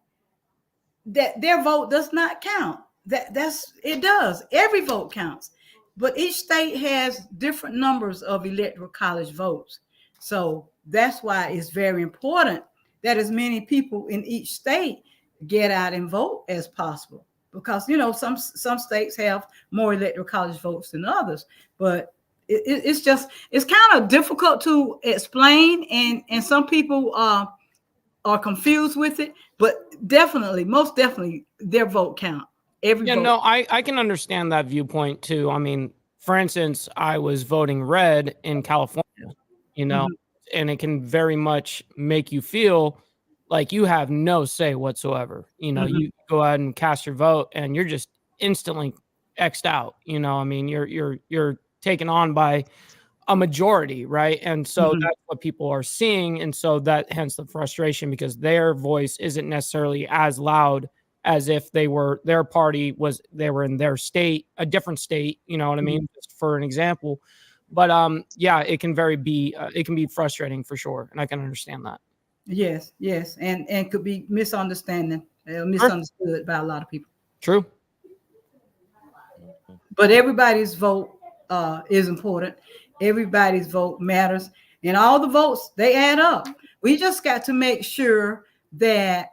their vote does not count. It does. Every vote counts. But each state has different numbers of electoral college votes. So that's why it's very important that as many people in each state get out and vote as possible. Because, some states have more electoral college votes than others. But it's kind of difficult to explain, and some people are confused with it, but definitely, most definitely, their vote count. Every vote. No, I can understand that viewpoint too. I mean, for instance, I was voting red in California, you know, and it can very much make you feel like you have no say whatsoever. You know, you go ahead and cast your vote and you're just instantly X'd out. You know, I mean, you're taken on by a majority, right? And so that's what people are seeing. And so that hence the frustration, because their voice isn't necessarily as loud as if they were their party they were in their state, a different state, you know what I mean? Just for an example. But yeah, it can be frustrating for sure. And I can understand that. Yes. And could be misunderstood by a lot of people. True. But everybody's vote is important. Everybody's vote matters, and all the votes, they add up. We just got to make sure that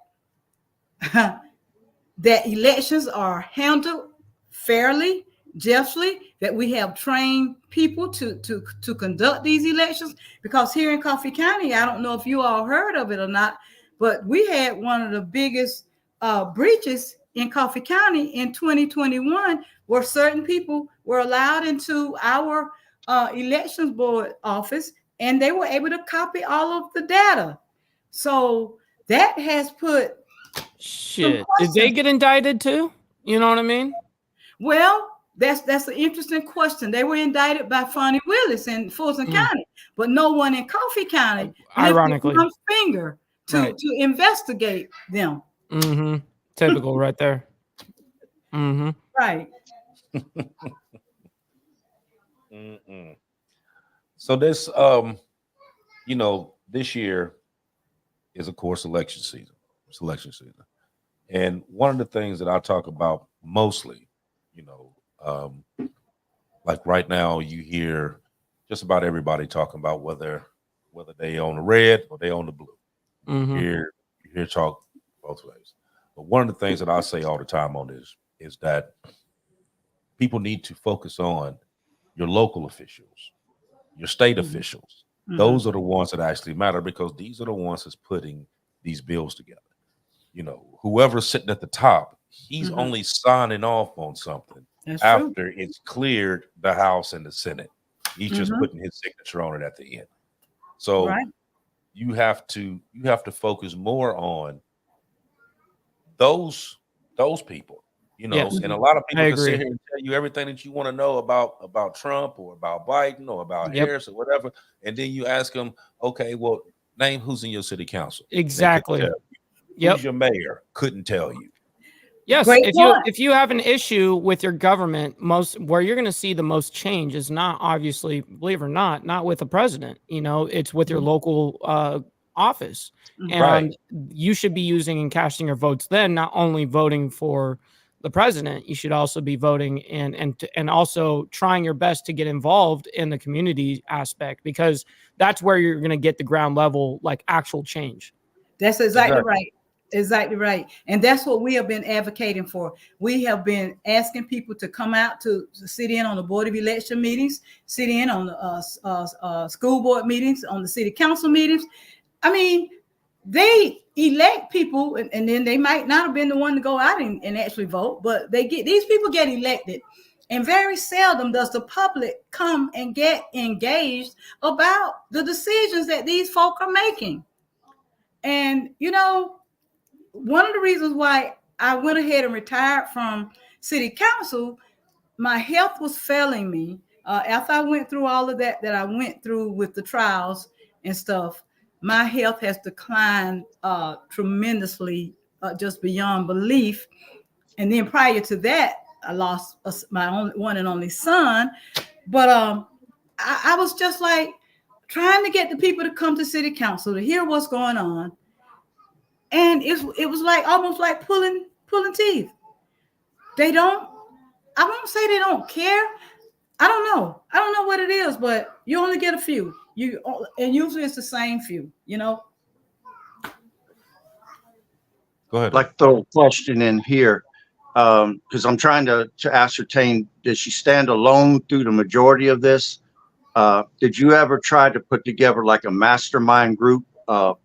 that elections are handled fairly, justly, that we have trained people to conduct these elections. Because here in Coffee County, I don't know if you all heard of it or not, but we had one of the biggest breaches in Coffee County in 2021, where certain people were allowed into our elections board office, and they were able to copy all of the data. So that has put shit. Did they get indicted too? You know what I mean? Well, that's an interesting question. They were indicted by Fonnie Willis in Fulton County, but no one in Coffee County ironically lifted one finger to investigate them. Typical right there. Right. So this this year is, of course, election season. It's election season. And one of the things that I talk about mostly, like right now, you hear just about everybody talking about whether they own the red or they own the blue. You hear talk both ways. But one of the things that I say all the time on this is that people need to focus on your local officials, your state officials. Those are the ones that actually matter, because these are the ones that's putting these bills together. Whoever's sitting at the top, he's only signing off on something after it's cleared the House and the Senate. He's just putting his signature on it at the end. So you have to focus more on those people. And a lot of people can sit here and tell you everything that you want to know about Trump or about Biden or about Harris or whatever. And then you ask them, okay, well, name who's in your city council. Exactly. Who's your mayor? Couldn't tell you. Yes. If you have an issue with your government, where you're going to see the most change is not, obviously, believe it or not with the president. It's with your local office. And you should be using and casting your votes then, not only voting for the president. You should also be voting and also trying your best to get involved in the community aspect, because that's where you're going to get the ground level, like actual change. That's exactly right. Exactly right. And that's what we have been advocating for. We have been asking people to come out to sit in on the Board of Election meetings, sit in on the school board meetings, on the city council meetings. I mean, they elect people, and then they might not have been the one to go out and actually vote, but these people get elected. And very seldom does the public come and get engaged about the decisions that these folk are making. And, one of the reasons why I went ahead and retired from city council, my health was failing me. After I went through all of that I went through with the trials and stuff, my health has declined tremendously, just beyond belief. And then prior to that, I lost my one and only son. But I was just like trying to get the people to come to city council to hear what's going on. And it was like almost like pulling teeth. I won't say they don't care. I don't know what it is, but you only get a few. And usually it's the same few, Go ahead. Like throw a question in here, because I'm trying to ascertain, does she stand alone through the majority of this, Did you ever try to put together like a mastermind group,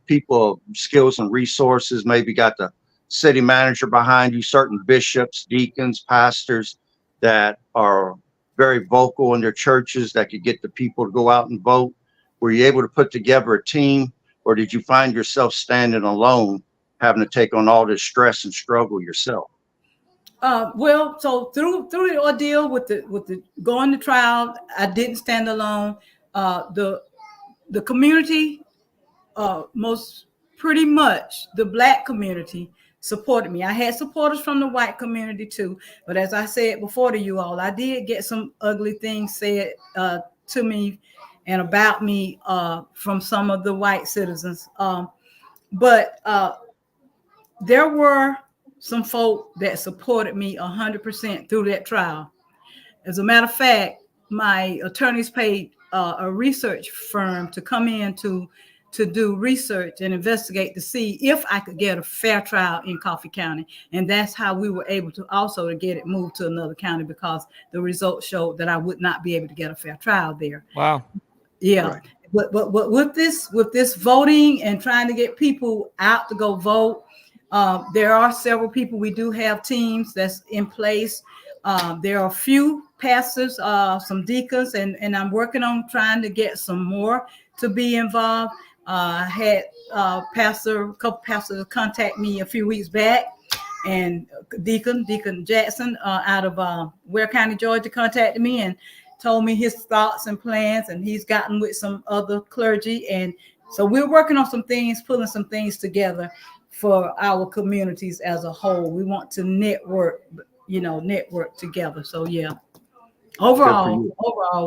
people, skills and resources, maybe got the city manager behind you, certain bishops, deacons, pastors that are very vocal in their churches that could get the people to go out and vote? Were you able to put together a team, or did you find yourself standing alone, having to take on all this stress and struggle yourself? Well, so through the ordeal with the going to trial, I didn't stand alone. The community, most pretty much the Black community supported me. I had supporters from the white community too, but as I said before to you all, I did get some ugly things said to me and about me from some of the white citizens. But there were some folk that supported me 100% through that trial. As a matter of fact, my attorneys paid a research firm to come in to do research and investigate to see if I could get a fair trial in Coffee County. And that's how we were able to also to get it moved to another county, because the results showed that I would not be able to get a fair trial there. Wow. Yeah. Right. But with this voting and trying to get people out to go vote, there are several people. We do have teams that's in place. There are a few pastors, some deacons, and I'm working on trying to get some more to be involved. I had a couple pastors contact me a few weeks back, and Deacon Jackson out of Ware County, Georgia, contacted me and told me his thoughts and plans, and he's gotten with some other clergy. And so we're working on some things, pulling some things together for our communities as a whole. We want to network together. So yeah, overall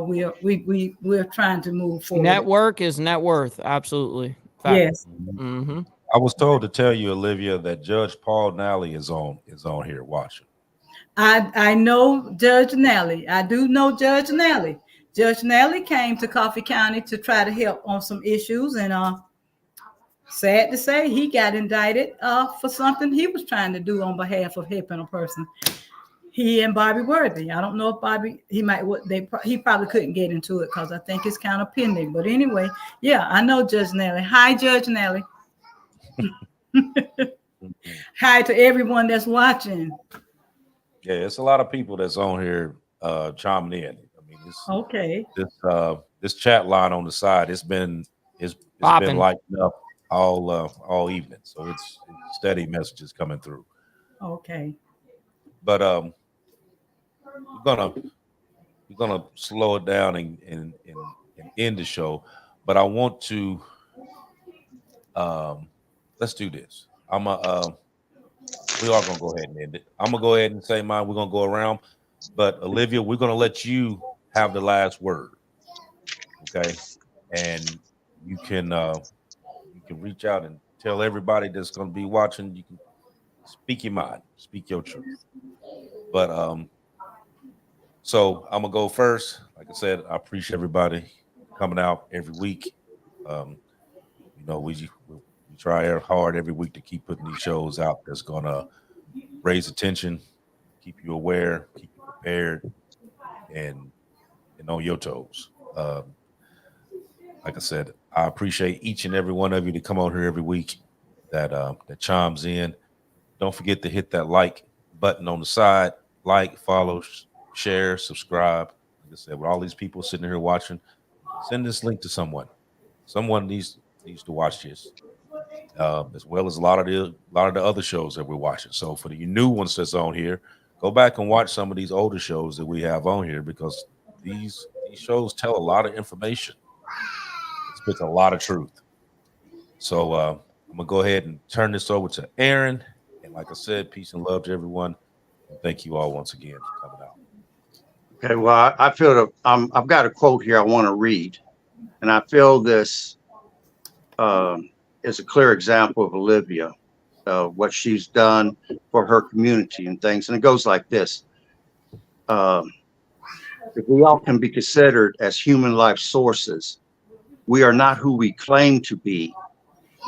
we're trying to move forward. Network is net worth. Absolutely. Fact. Yes. Mm-hmm. I was told to tell you, Olivia, that Judge Paul Nally is on here watching. I know Judge Nally. I do know Judge Nally. Judge Nally came to Coffee County to try to help on some issues, and sad to say, he got indicted for something he was trying to do on behalf of helping a person. He and Bobby Worthy. I don't know if Bobby, he probably couldn't get into it because I think it's kind of pending. But anyway, yeah, I know Judge Nally. Hi, Judge Nally. Hi to everyone that's watching. Yeah, it's a lot of people that's on here chiming in. I mean, okay. This chat line on the side, it's been lighting up all evening, so it's steady messages coming through. Okay. But we're gonna slow it down and end the show. But I want to let's do this. We are gonna go ahead and end it. I'm gonna go ahead and say mine. We're gonna go around, but Olivia, we're gonna let you have the last word. Okay, and you can reach out and tell everybody that's gonna be watching. You can speak your mind, speak your truth. But so I'm gonna go first. Like I said, I appreciate everybody coming out every week. We try hard every week to keep putting these shows out that's gonna raise attention, keep you aware, keep you prepared, and on your toes. Like I said, I appreciate each and every one of you to come on here every week that chimes in. Don't forget to hit that like button on the side. Like, follow, share, subscribe. Like I said, with all these people sitting here watching, send this link to someone. Someone needs to watch this, as well as a lot of the other shows that we're watching. So for the new ones that's on here, go back and watch some of these older shows that we have on here, because these shows tell a lot of information. It spits a lot of truth. So I'm gonna go ahead and turn this over to Aaron. And like I said, peace and love to everyone. And thank you all once again for coming out. Okay, well, I feel that I've got a quote here I want to read, and I feel this is a clear example of Olivia, what she's done for her community and things. And it goes like this: if we all can be considered as human life sources, we are not who we claim to be,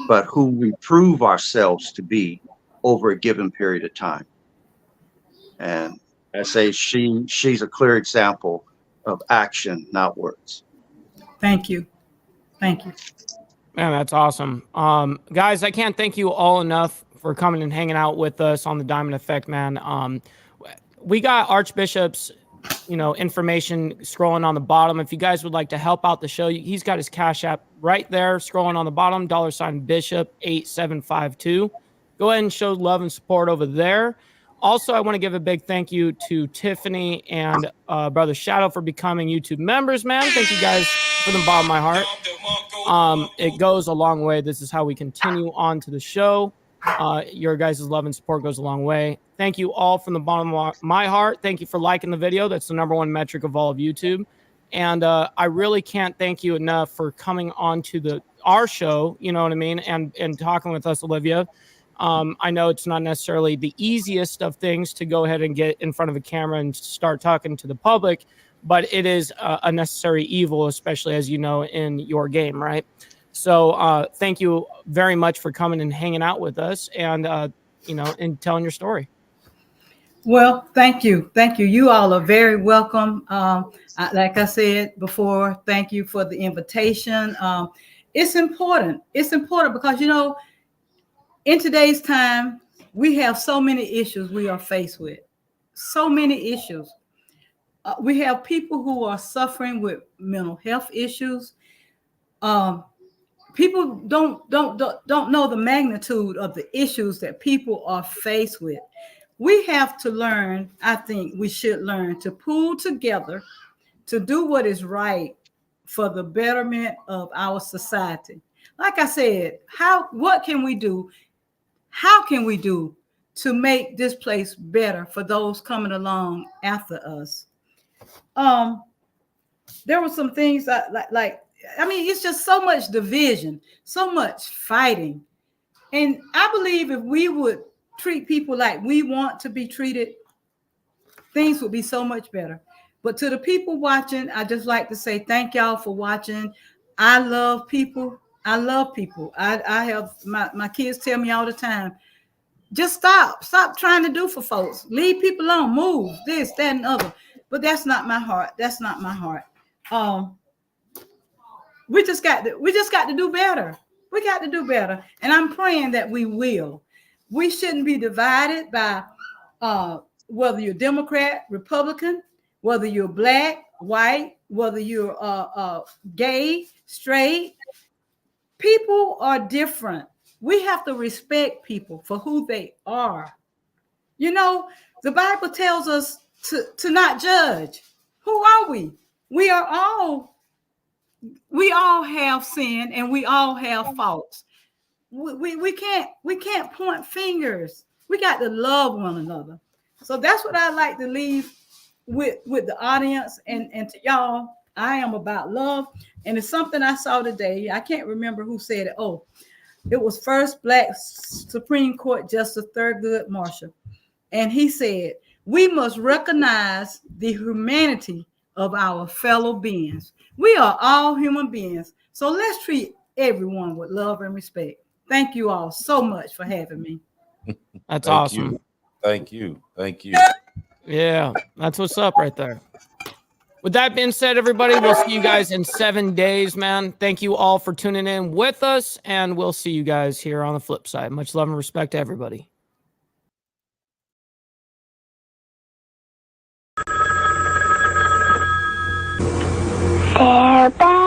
but who we prove ourselves to be over a given period of time. And I say she's a clear example of action, not words. Thank you. Thank you. Man, that's awesome. Guys, I can't thank you all enough for coming and hanging out with us on the Diamond Effect, man. We got Archbishop's, information scrolling on the bottom. If you guys would like to help out the show, he's got his Cash App right there scrolling on the bottom, $Bishop8752. Go ahead and show love and support over there. Also, I want to give a big thank you to Tiffany and Brother Shadow for becoming YouTube members, man. Thank you guys from the bottom of my heart. It goes a long way. This is how we continue on to the show. Your guys' love and support goes a long way. Thank you all from the bottom of my heart. Thank you for liking the video. That's the #1 metric of all of YouTube. And I really can't thank you enough for coming on to our show, you know what I mean, and talking with us, Olivia. I know it's not necessarily the easiest of things to go ahead and get in front of a camera and start talking to the public, but it is a necessary evil, especially as you know, in your game, right? So thank you very much for coming and hanging out with us and, and telling your story. Well, thank you. Thank you. You all are very welcome. Like I said before, thank you for the invitation. It's important. It's important because, in today's time, we have so many issues we are faced with. So many issues. We have people who are suffering with mental health issues. People don't know the magnitude of the issues that people are faced with. We have to learn, I think we should learn to pull together to do what is right for the betterment of our society. Like I said, what can we do? How can we do to make this place better for those coming along after us? There were some things it's just so much division, so much fighting. And I believe if we would treat people like we want to be treated, things would be so much better. But to the people watching, I just like to say thank y'all for watching. I love people. I love people. I have my kids tell me all the time, just stop trying to do for folks. Leave people alone, move this, that, and other. But that's not my heart. That's not my heart. We just got to do better. We got to do better. And I'm praying that we will. We shouldn't be divided by whether you're Democrat, Republican, whether you're black, white, whether you're gay, straight. People are different. We have to respect people for who they are. The Bible tells us to not judge. Who are we? We all have sin and we all have faults. We can't point fingers. We got to love one another. So that's what I like to leave with the audience and to y'all. I am about love. And it's something I saw today. I can't remember who said it. Oh, it was first Black Supreme Court Justice Thurgood Marshall. And he said, we must recognize the humanity of our fellow beings. We are all human beings. So let's treat everyone with love and respect. Thank you all so much for having me. That's awesome. Thank you. Yeah, that's what's up right there. With that being said, everybody, we'll see you guys in 7 days, man. Thank you all for tuning in with us, and we'll see you guys here on the flip side. Much love and respect to everybody. Farewell.